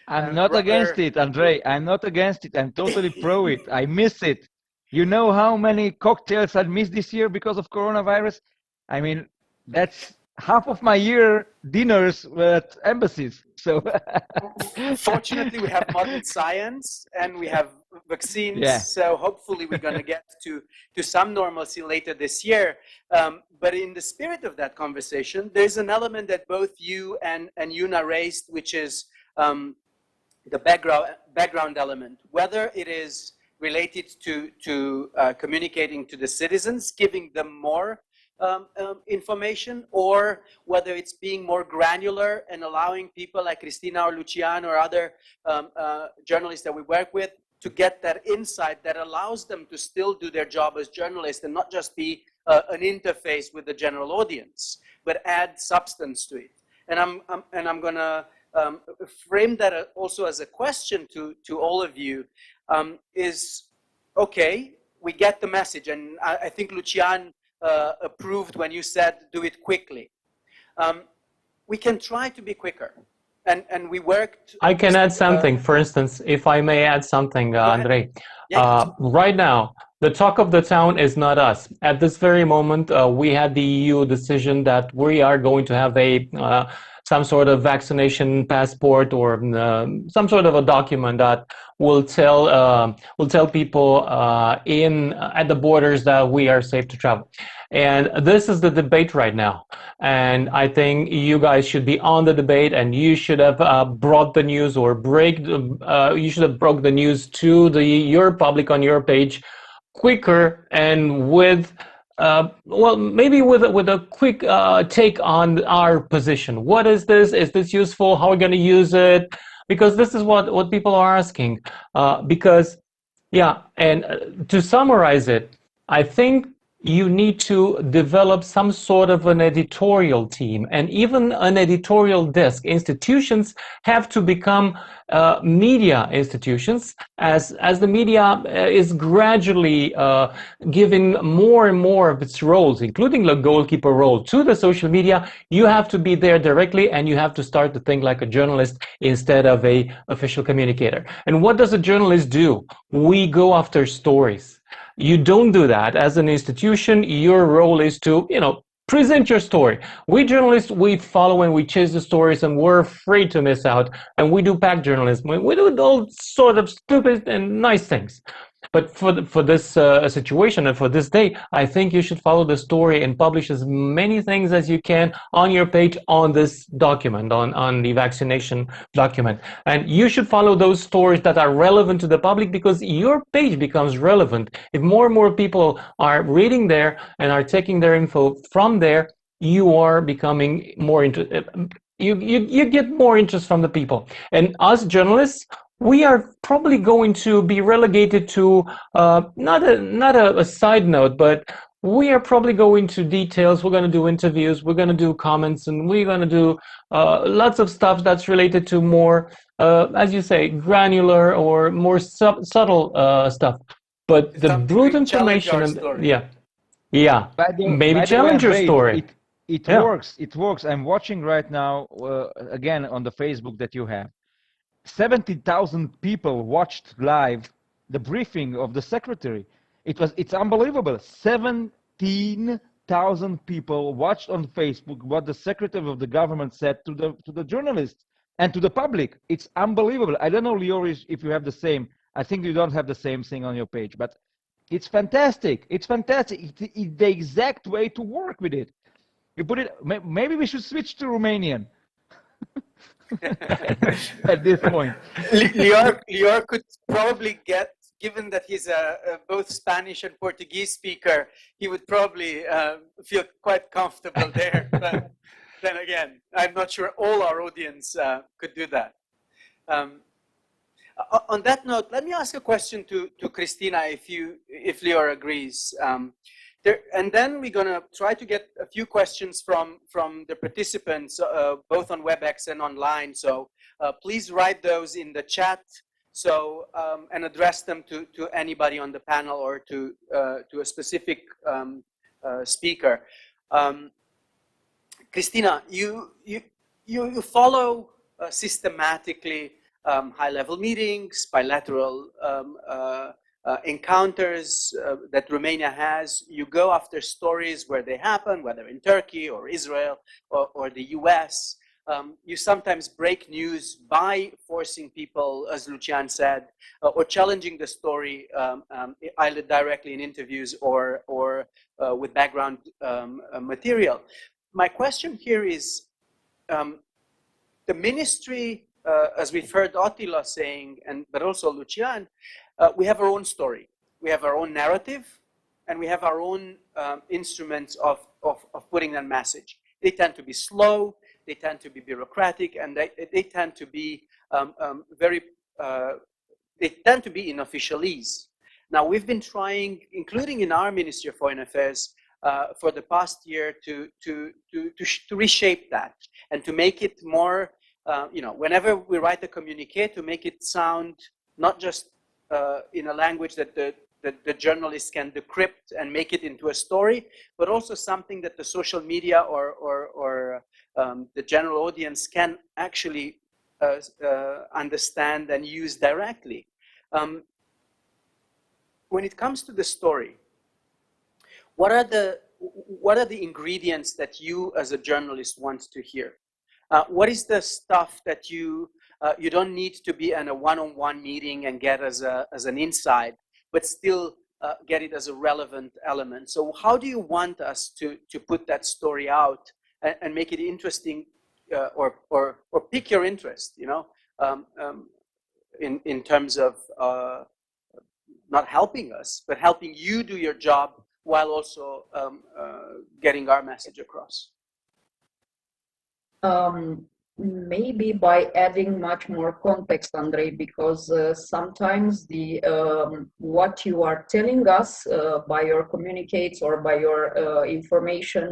I'm not against it, Andrei. I'm not against it. I'm totally pro it. I miss it. You know how many cocktails I missed this year because of coronavirus? I mean, that's half of my year dinners were at embassies. So fortunately, we have modern science and we have vaccines. Yeah. So hopefully we're going to get to some normalcy later this year. But in the spirit of that conversation, there's an element that both you and Yuna raised, which is the background element, whether it is related to communicating to the citizens, giving them more information, or whether it's being more granular and allowing people like Cristina or Lucian or other journalists that we work with to get that insight that allows them to still do their job as journalists and not just be an interface with the general audience, but add substance to it. And I'm going to frame that also as a question to all of you. Is okay, we get the message, and I think Lucian approved when you said do it quickly. We can try to be quicker, and we worked. I can add something. For instance, if I may add something, Andrei. Yeah. Right now, the talk of the town is not us. At this very moment, we had the EU decision that we are going to have some sort of vaccination passport or some sort of a document that will tell people at the borders that we are safe to travel. And this is the debate right now. And I think you guys should be on the debate, and you should have brought the news or you should have broke the news to your public on your page quicker and with well, maybe with a quick take on our position. What is this? Is this useful? How are we going to use it? Because this is what people are asking. Because, yeah, and to summarize it, I think you need to develop some sort of an editorial team and even an editorial desk. Institutions have to become media institutions as the media is gradually giving more and more of its roles, including the goalkeeper role, to the social media. You have to be there directly, and you have to start to think like a journalist instead of a official communicator. And what does a journalist do? We go after stories. You don't do that as an institution. Your role is to, present your story. We journalists, we follow and we chase the stories, and we're afraid to miss out. And we do pack journalism. We do all sort of stupid and nice things. But for this situation and for this day, I think you should follow the story and publish as many things as you can on your page on this document, on the vaccination document. And you should follow those stories that are relevant to the public, because your page becomes relevant. If more and more people are reading there and are taking their info from there, you are becoming more you get more interest from the people. And us journalists, we are probably going to be relegated to not a side note, but we are probably going to details. We're going to do interviews, we're going to do comments, and we're going to do lots of stuff that's related to more, as you say, granular or more subtle stuff. But the brute information, maybe challenge your story. It works. I'm watching right now, again, on the Facebook that you have. 70,000 people watched live the briefing of the secretary. It's unbelievable. 17,000 people watched on Facebook what the secretary of the government said to the journalists and to the public. It's unbelievable. I don't know, Lior, if you have the same. I think you don't have the same thing on your page, but it's fantastic. It's fantastic. It's the exact way to work with it. You put it. Maybe we should switch to Romanian. At this point, Lior could probably get, given that he's a both Spanish and Portuguese speaker, he would probably feel quite comfortable there. But then again, I'm not sure all our audience could do that. On that note, let me ask a question to Christina, if Lior agrees. And then we're going to try to get a few questions from the participants, both on WebEx and online. So please write those in the chat, and address them to anybody on the panel or to a specific speaker. Christina, you follow systematically high-level meetings, bilateral encounters that Romania has. You go after stories where they happen, whether in Turkey or Israel or the US. You sometimes break news by forcing people, as Lucian said, or challenging the story either directly in interviews or with background material. My question here is, the ministry, as we've heard Attila saying, but also Lucian, we have our own story, we have our own narrative, and we have our own instruments of putting that message. They tend to be slow, they tend to be bureaucratic, and they tend to be they tend to be in officialese. Now, we've been trying, including in our Ministry of Foreign Affairs, for the past year to reshape that and to make it more, whenever we write a communiqué, to make it sound not just in a language that the journalists can decrypt and make it into a story, but also something that the social media or the general audience can actually understand and use directly. When it comes to the story, what are the ingredients that you as a journalist want to hear? What is the stuff that you don't need to be in a one-on-one meeting and get as an insight, but still get it as a relevant element? So how do you want us to put that story out and make it interesting, or pick your interest, in terms of not helping us, but helping you do your job while also getting our message across? Maybe by adding much more context, Andrei, because sometimes the what you are telling us by your communicates or by your information,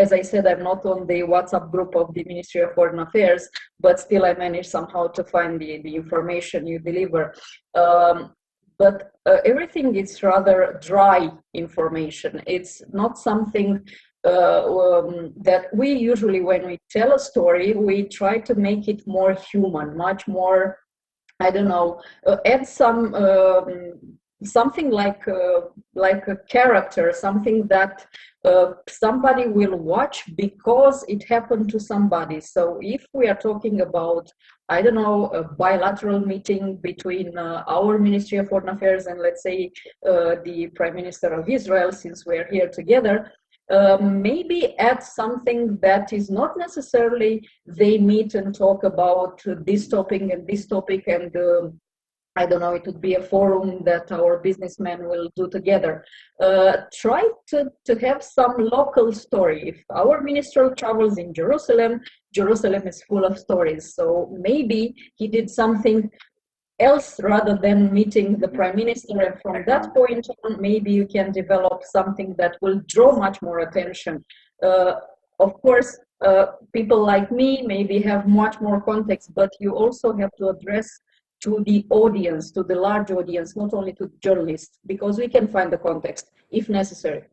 as I said, I'm not on the WhatsApp group of the Ministry of Foreign Affairs, but still I manage somehow to find the information you deliver. But everything is rather dry information. It's not something that we usually, when we tell a story, we try to make it more human, much more, I don't know, add some something like a character, something that somebody will watch because it happened to somebody. So if we are talking about, I don't know, a bilateral meeting between our Ministry of Foreign Affairs and, let's say, the Prime Minister of Israel, since we're here together, maybe add something that is not necessarily they meet and talk about this topic and this topic, and I don't know, it would be a forum that our businessmen will do together. Try to have some local story. If our minister travels in Jerusalem, Jerusalem is full of stories. So maybe he did something else rather than meeting the Prime Minister, and from that point on, maybe you can develop something that will draw much more attention. Of course, people like me maybe have much more context, but you also have to address to the audience, to the large audience, not only to journalists, because we can find the context if necessary.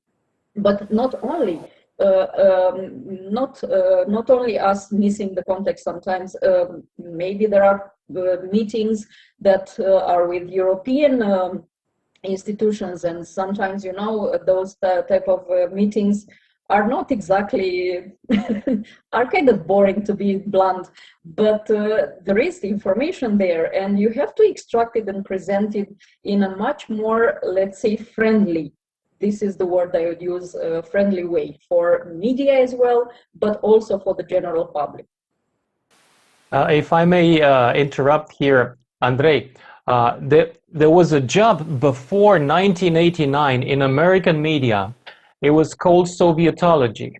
But not only not only us missing the context sometimes. Maybe there are meetings that are with European institutions, and sometimes, you know, those type of meetings are not exactly are kind of boring, to be blunt, but there is information there, and you have to extract it and present it in a much more, let's say, friendly, this is the word I would use, friendly way for media as well, but also for the general public. If I may interrupt here, Andrei, there was a job before 1989 in American media. It was called Sovietology.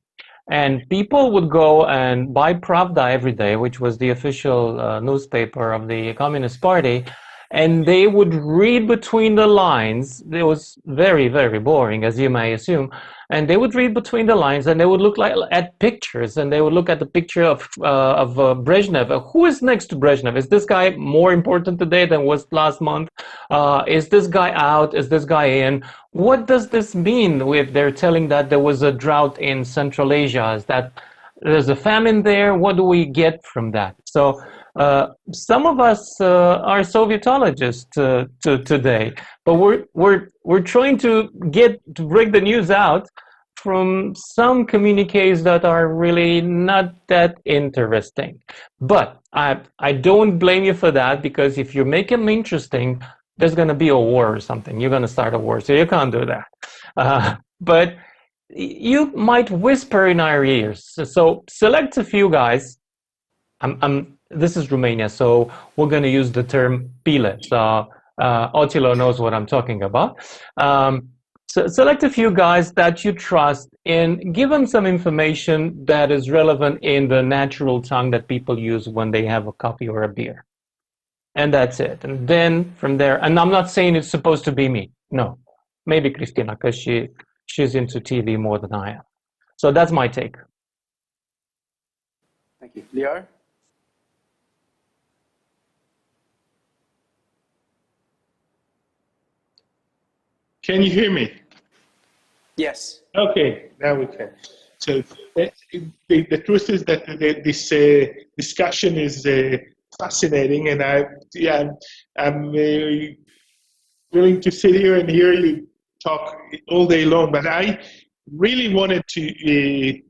And people would go and buy Pravda every day, which was the official newspaper of the Communist Party, and they would read between the lines. It was very, very boring, as you may assume. And they would read between the lines, and they would look at pictures, and they would look at the picture of Brezhnev. Who is next to Brezhnev? Is this guy more important today than was last month? Is this guy out? Is this guy in? What does this mean if they're telling that there was a drought in Central Asia? Is that there's a famine there? What do we get from that? So some of us are Sovietologists today, but we're trying to bring the news out from some communiques that are really not that interesting. But I don't blame you for that, because if you make them interesting, there's going to be a war or something. You're going to start a war, so you can't do that. But you might whisper in our ears. So select a few guys. This is Romania, so we're going to use the term pile. So Otilo knows what I'm talking about. So select a few guys that you trust and give them some information that is relevant in the natural tongue that people use when they have a coffee or a beer. And that's it. And then from there, and I'm not saying it's supposed to be me. No, maybe Christina, because she's into TV more than I am. So that's my take. Thank you. Lior? Can you hear me? Yes. Okay, now we can. So the truth is that this discussion is fascinating, and I'm willing to sit here and hear you talk all day long. But I really wanted to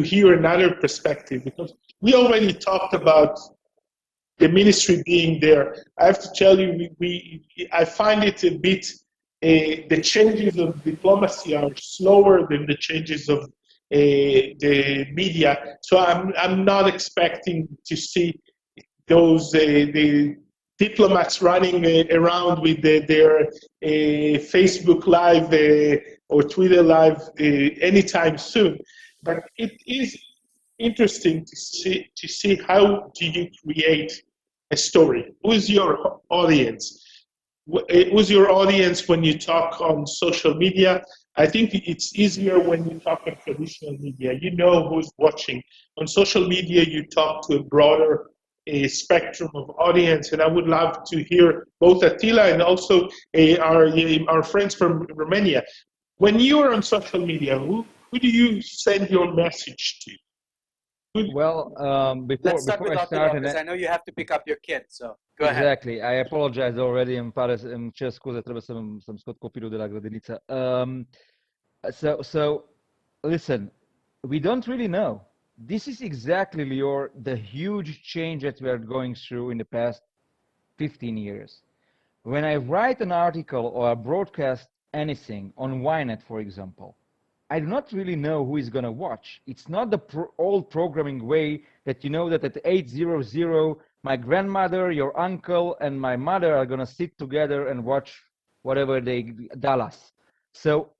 hear another perspective, because we already talked about the ministry being there. I have to tell you, I find it a bit. The changes of diplomacy are slower than the changes of the media. So I'm not expecting to see those the diplomats running around with their Facebook Live or Twitter Live anytime soon. But it is interesting to see how do you create a story. Who's your audience? Who's your audience when you talk on social media? I think it's easier when you talk on traditional media. You know who's watching. On social media, you talk to a broader spectrum of audience, and I would love to hear both Attila and also our friends from Romania. When you are on social media, who do you send your message to? Well, Let's start before with I Attila, start, because I know you have to pick up your kid, so go ahead. Exactly. I apologize already. Îmi cer scuze, trebuie să-mi scot copilul de la grădiniță. So listen, we don't really know. This is exactly, Lior, the huge change that we are going through in the past 15 years. When I write an article or I broadcast anything on Ynet, for example, I do not really know who is going to watch. It's not the old programming way that you know that at 8:00, my grandmother, your uncle, and my mother are going to sit together and watch whatever Dallas. So,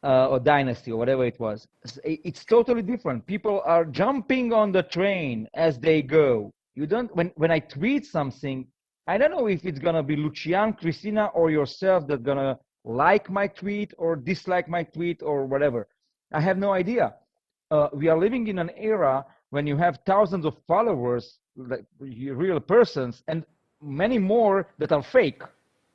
or Dynasty, or whatever it was. It's totally different. People are jumping on the train as they go. You don't, when I tweet something, I don't know if it's going to be Lucian, Christina, or yourself that's going to like my tweet or dislike my tweet or whatever. I have no idea. We are living in an era when you have thousands of followers, like real persons, and many more that are fake,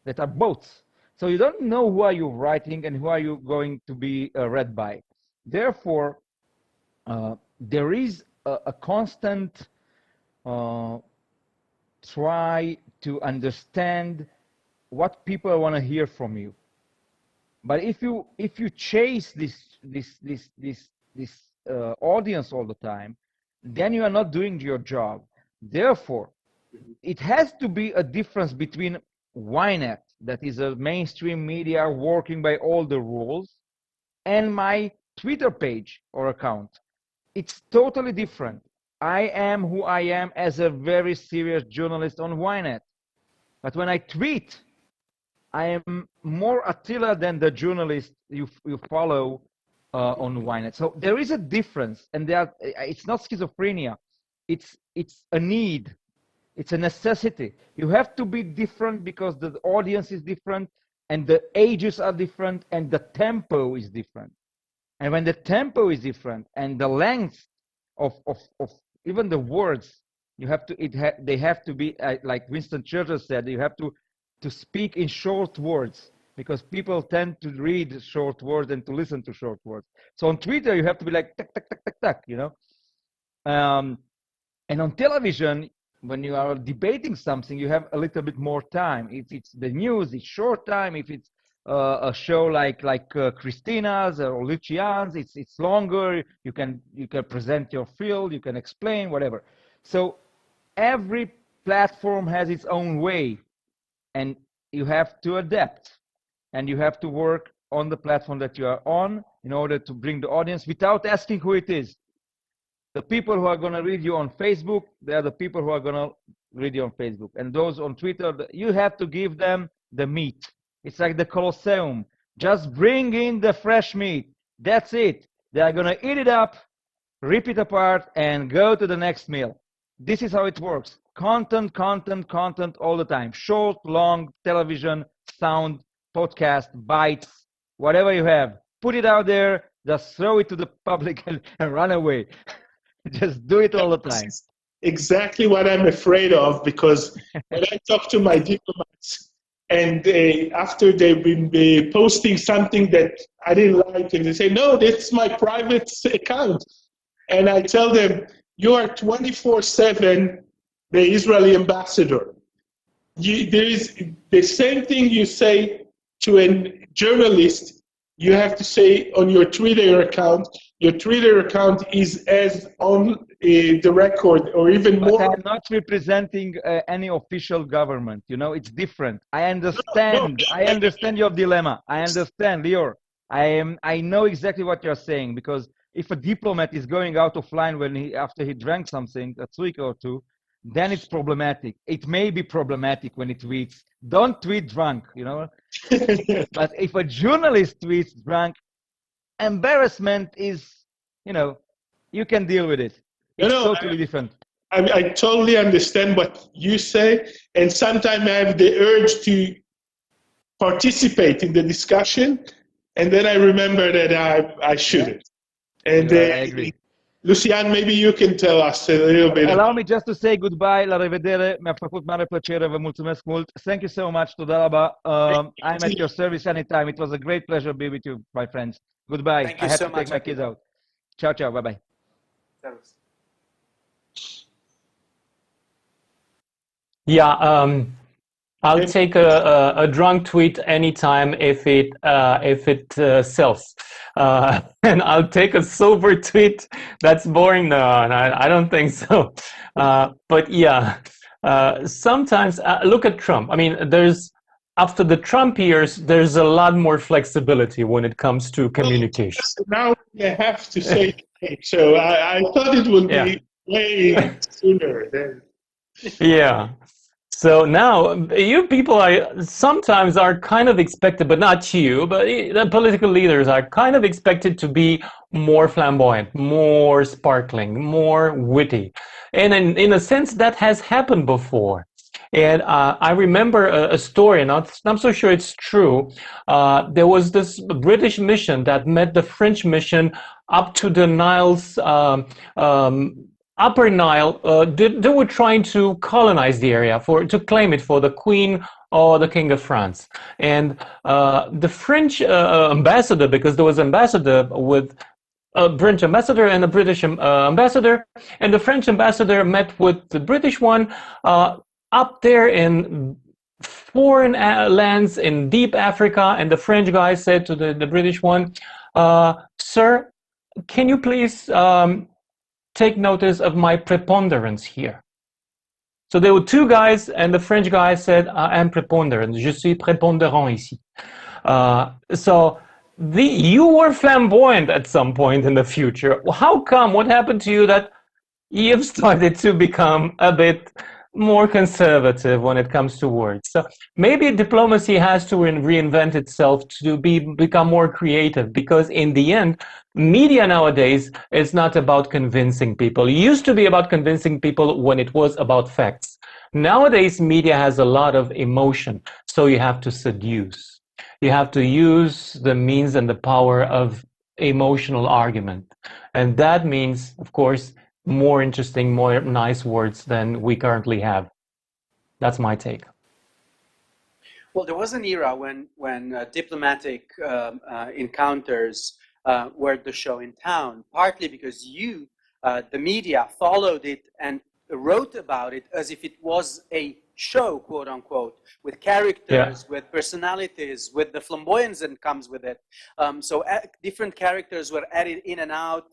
that are bots. So you don't know who are you writing and who are you going to be read by. Therefore, there is a constant try to understand what people want to hear from you. But if you chase this audience all the time, then you are not doing your job. Therefore, it has to be a difference between Ynet, that is a mainstream media working by all the rules, and my Twitter page or account. It's totally different. I am who I am as a very serious journalist on Ynet. But when I tweet, I am more Attila than the journalist you follow on Ynet. So there is a difference, and it's not schizophrenia. It's a need. It's a necessity. You have to be different because the audience is different, and the ages are different, and the tempo is different. And when the tempo is different, and the length of even the words, you have to they have to be like Winston Churchill said. You have to speak in short words, because people tend to read short words and to listen to short words. So on Twitter, you have to be like, tuck, tuck, tuck, tuck, tuck, you know? And on television, when you are debating something, you have a little bit more time. If it's the news, it's short time. If it's a show like Christina's or Lucian's, it's longer. You can present your field, you can explain, whatever. So every platform has its own way, and you have to adapt, and you have to work on the platform that you are on in order to bring the audience without asking who it is. The people who are going to read you on Facebook, they are the people who are going to read you on Facebook. And those on Twitter, you have to give them the meat. It's like the Colosseum. Just bring in the fresh meat. That's it. They are going to eat it up, rip it apart, and go to the next meal. This is how it works. Content, content, content all the time. Short, long, television, sound, podcast, bites, whatever you have. Put it out there, just throw it to the public and run away. Just do it all the time. Exactly what I'm afraid of, because when I talk to my diplomats, and after they've been posting something that I didn't like, and they say, no, that's my private account. And I tell them, you are 24/7 the Israeli ambassador. There is the same thing you say to a journalist, you have to say on your Twitter account. Your Twitter account is as on the record, or even more. But I'm not representing any official government. You know, it's different. I understand. No. I understand your dilemma. I understand, Lior. I know exactly what you're saying, because if a diplomat is going out of line after he drank something, a trick or two, then it's problematic. It may be problematic when it tweets. Don't tweet drunk, you know. But if a journalist tweets drunk, embarrassment is, you know, you can deal with it. It's totally different. I totally understand what you say, and sometimes I have the urge to participate in the discussion, and then I remember that I shouldn't. And I agree. Lucian, maybe you can tell us a little bit. Allow me just to say goodbye, la revedere, mi-a făcut mare plăcere, vă mulțumesc mult. Thank you so much, toda raba. I'm at your service anytime. It was a great pleasure to be with you, my friends. Goodbye. Thank you I have so to much. take my kids out. Ciao, ciao, bye-bye. Yeah, I'll take a drunk tweet anytime if it sells, and I'll take a sober tweet that's boring. No, I don't think so. But yeah, sometimes look at Trump. I mean, after the Trump years, there's a lot more flexibility when it comes to communication. Now I have to say, so I thought it would be way sooner than. Yeah. So now you people sometimes are kind of expected, but not you, but the political leaders are kind of expected to be more flamboyant, more sparkling, more witty. And in a sense that has happened before. And I remember a story, and I'm so sure it's true. There was this British mission that met the French mission up to the Nile's Upper Nile. They were trying to colonize the area to claim it for the Queen or the King of France. And the French ambassador, because there was an ambassador with a French ambassador and a British ambassador, and the French ambassador met with the British one up there in foreign lands in deep Africa, and the French guy said to the British one, "Sir, can you please take notice of my preponderance here?" So there were two guys, and the French guy said, "I am preponderant. Je suis prépondérant ici." So you were flamboyant at some point in the future. How come? What happened to you that you've started to become a bit more conservative when it comes to words? So maybe diplomacy has to reinvent itself to become more creative, because in the end, media nowadays is not about convincing people. It used to be about convincing people when it was about facts. Nowadays, media has a lot of emotion, so you have to seduce. You have to use the means and the power of emotional argument. And that means, of course, more interesting, more nice words than we currently have. That's my take. Well, there was an era when diplomatic encounters were the show in town, partly because you, the media, followed it and wrote about it as if it was a show, quote unquote, with characters, with personalities, with the flamboyance that comes with it. So different characters were added in and out,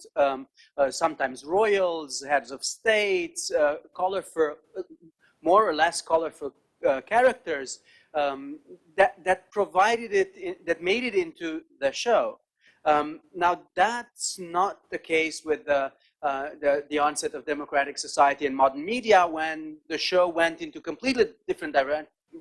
sometimes royals, heads of states, colorful, more or less colorful characters that provided it, that made it into the show. Now that's not the case with the onset of democratic society and modern media, when the show went into completely different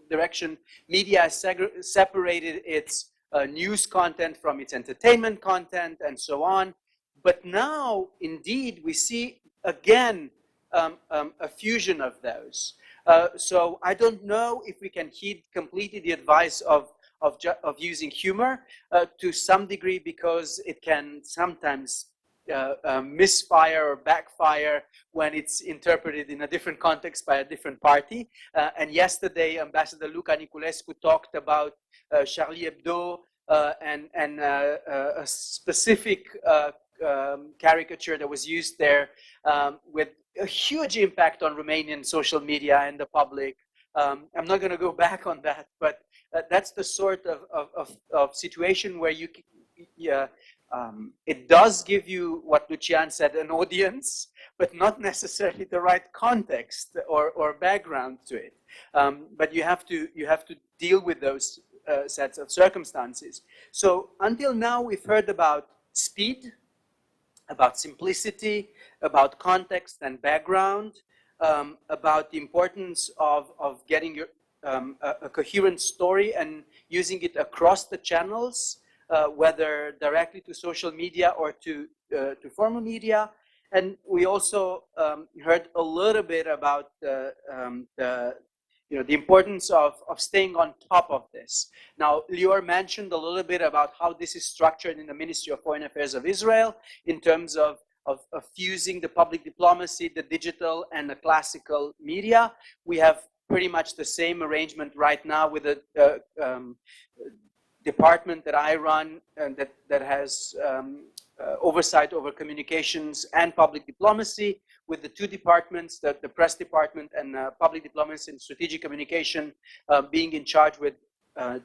direction. Media separated its news content from its entertainment content and so on. But now, indeed, we see again a fusion of those. So I don't know if we can heed completely the advice of using humor to some degree, because it can sometimes misfire or backfire when it's interpreted in a different context by a different party. And yesterday, Ambassador Luca Niculescu talked about Charlie Hebdo and a specific caricature that was used there with a huge impact on Romanian social media and the public. I'm not going to go back on that, but that's the sort of situation where you it does give you, what Lucian said, an audience, but not necessarily the right context or background to it. But you have to deal with those sets of circumstances. So until now, we've heard about speed, about simplicity, about context and background. about the importance of getting your, a coherent story and using it across the channels, whether directly to social media or to formal media. And we also heard a little bit about the importance of staying on top of this. Now, Lior mentioned a little bit about how this is structured in the Ministry of Foreign Affairs of Israel in terms of fusing the public diplomacy, the digital, and the classical media. We have pretty much the same arrangement right now with the department that I run and that has oversight over communications and public diplomacy, with the two departments, the press department and public diplomacy and strategic communication being in charge with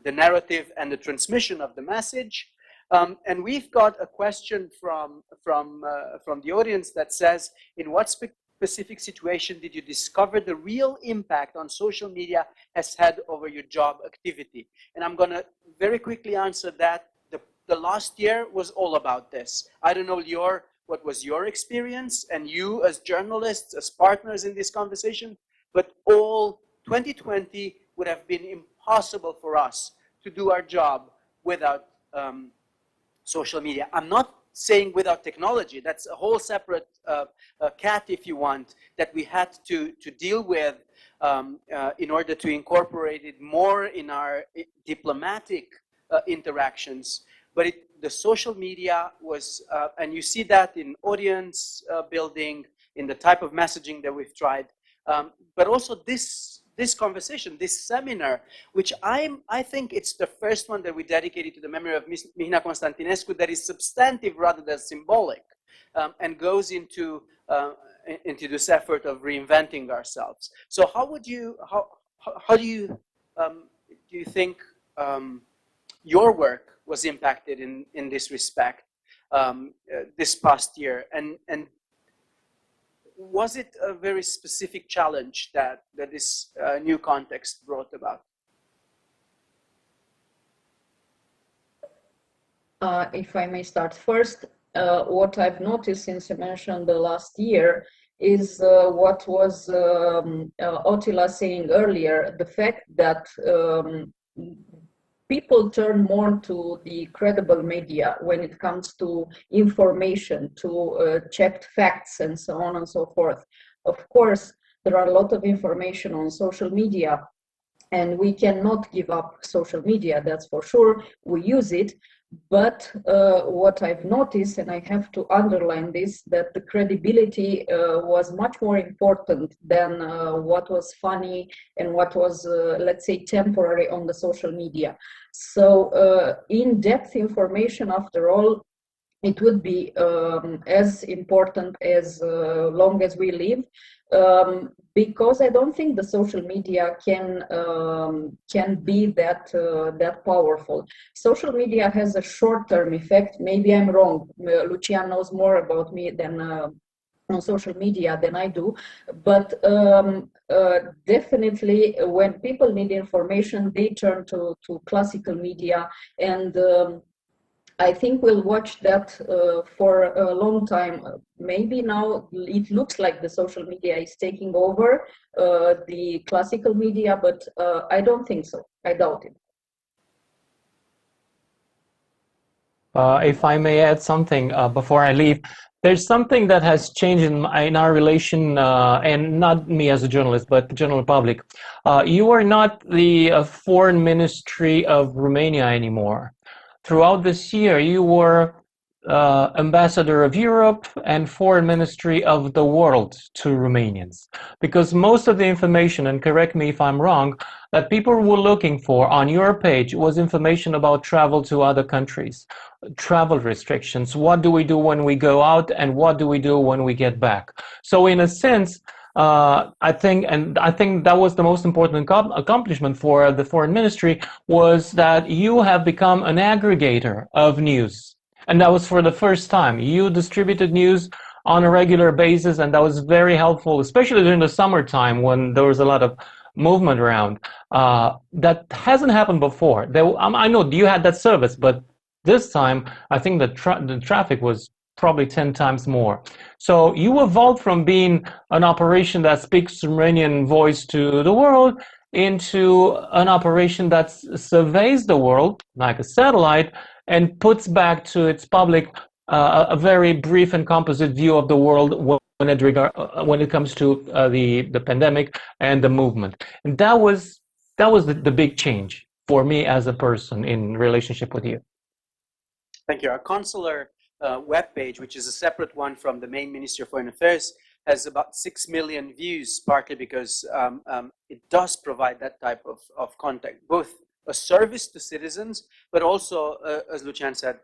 the narrative and the transmission of the message. And we've got a question from the audience that says, in what specific situation did you discover the real impact on social media has had over your job activity? And I'm going to very quickly answer that. The last year was all about this. I don't know, Lior, what was your experience, and you as journalists, as partners in this conversation, but all 2020 would have been impossible for us to do our job without social media. I'm not saying without technology. That's a whole separate cat, if you want, that we had to deal with in order to incorporate it more in our diplomatic interactions. But the social media was, and you see that in audience building, in the type of messaging that we've tried, but also this conversation, this seminar, which I think it's the first one that we dedicated to the memory of Mihna Constantinescu that is substantive rather than symbolic, and goes into this effort of reinventing ourselves. So how would you, how do you think your work was impacted in this respect this past year, and was it a very specific challenge that this new context brought about? If I may start first, what I've noticed since you mentioned the last year is what was Attila saying earlier, the fact that people turn more to the credible media when it comes to information, to checked facts and so on and so forth. Of course, there are a lot of information on social media, and we cannot give up social media, that's for sure. We use it, but what I've noticed, and I have to underline this, that the credibility was much more important than what was funny and what was, let's say, temporary on the social media. So in-depth information, after all, it would be as important as long as we live, because I don't think the social media can be that powerful. Social media has a short-term effect. Maybe I'm wrong. Lucian knows more about me than on social media than I do, but definitely when people need information, they turn to classical media, and I think we'll watch that for a long time. Maybe now it looks like the social media is taking over the classical media, but I don't think so. I doubt it. If I may add something before I leave, there's something that has changed in our relation, and not me as a journalist, but the general public. You are not the foreign ministry of Romania anymore. Throughout this year, you were ambassador of Europe and foreign ministry of the world to Romanians. Because most of the information, and correct me if I'm wrong, that people were looking for on your page was information about travel to other countries, travel restrictions, what do we do when we go out, and what do we do when we get back. So in a sense, I think that was the most important accomplishment for the foreign ministry, was that you have become an aggregator of news. And that was for the first time. You distributed news on a regular basis, and that was very helpful, especially during the summertime when there was a lot of movement around. That hasn't happened before. I know you had that service, but this time I think the traffic was probably 10 times more. So you evolved from being an operation that speaks Romanian voice to the world into an operation that surveys the world like a satellite and puts back to its public a very brief and composite view of the world when it comes to the pandemic and the movement. And that was the big change for me as a person in relationship with you. Thank you. Our consular webpage, which is a separate one from the main Ministry of Foreign Affairs, has about 6 million views, partly because it does provide that type of content, both a service to citizens, but also, as Lucian said,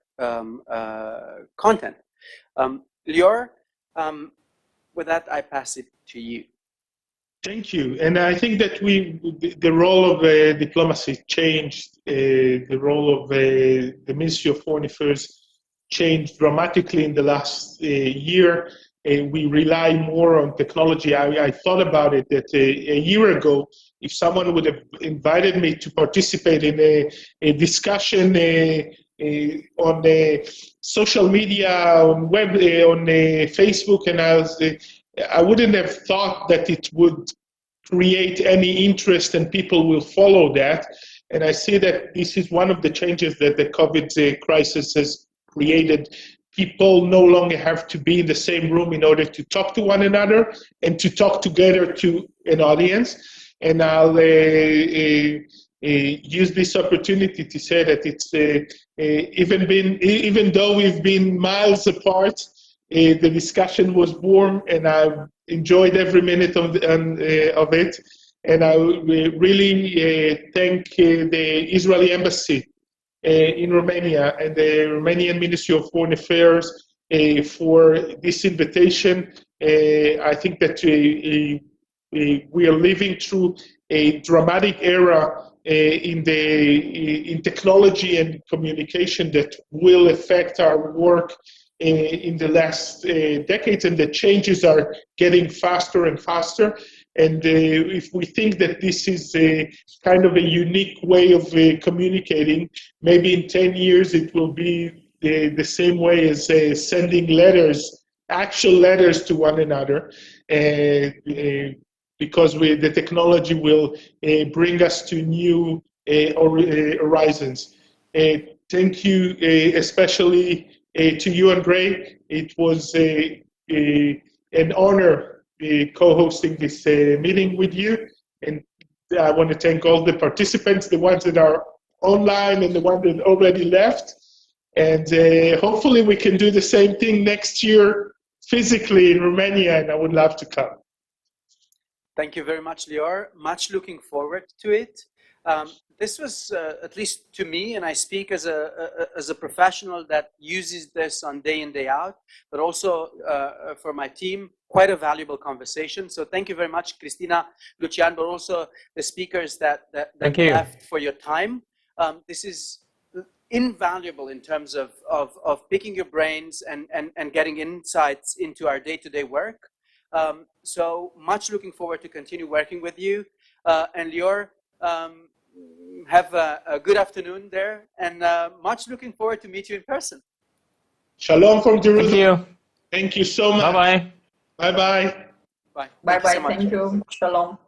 content. Lior, with that, I pass it to you. Thank you. And I think that the role of diplomacy changed. The role of the Ministry of Foreign Affairs changed dramatically in the last year. We rely more on technology. I thought about it that a year ago, if someone would have invited me to participate in a discussion on social media, on web, on Facebook, and I wouldn't have thought that it would create any interest and people will follow that. And I see that this is one of the changes that the COVID crisis has created. People no longer have to be in the same room in order to talk to one another and to talk together to an audience. And I'll use this opportunity to say that it's even though we've been miles apart, the discussion was warm, and I've enjoyed every minute of it. And I really thank the Israeli embassy in Romania and the Romanian Ministry of Foreign Affairs for this invitation. I think that we are living through a dramatic era in technology and communication that will affect our work in the last decades, and the changes are getting faster and faster. And if we think that this is a kind of a unique way of communicating, maybe in 10 years it will be the same way as sending letters, actual letters to one another, because the technology will bring us to new horizons. Thank you especially to you, Andrei. It was an honor co-hosting this meeting with you, and I want to thank all the participants, the ones that are online and the ones that already left, and hopefully we can do the same thing next year physically in Romania, and I would love to come. Thank you very much, Lior. Much looking forward to it. This was, at least to me, and I speak as a professional that uses this on day in, day out, but also for my team, quite a valuable conversation. So thank you very much, Christina, Lucian, but also the speakers that left for your time. This is invaluable in terms of picking your brains and getting insights into our day-to-day work. So much looking forward to continue working with you. And Lior, have a good afternoon there, and much looking forward to meet you in person. Shalom from Jerusalem. Thank you. Thank you so much. Bye-bye. Bye-bye. Bye. Bye-bye. Thank you so much. Thank you. Shalom.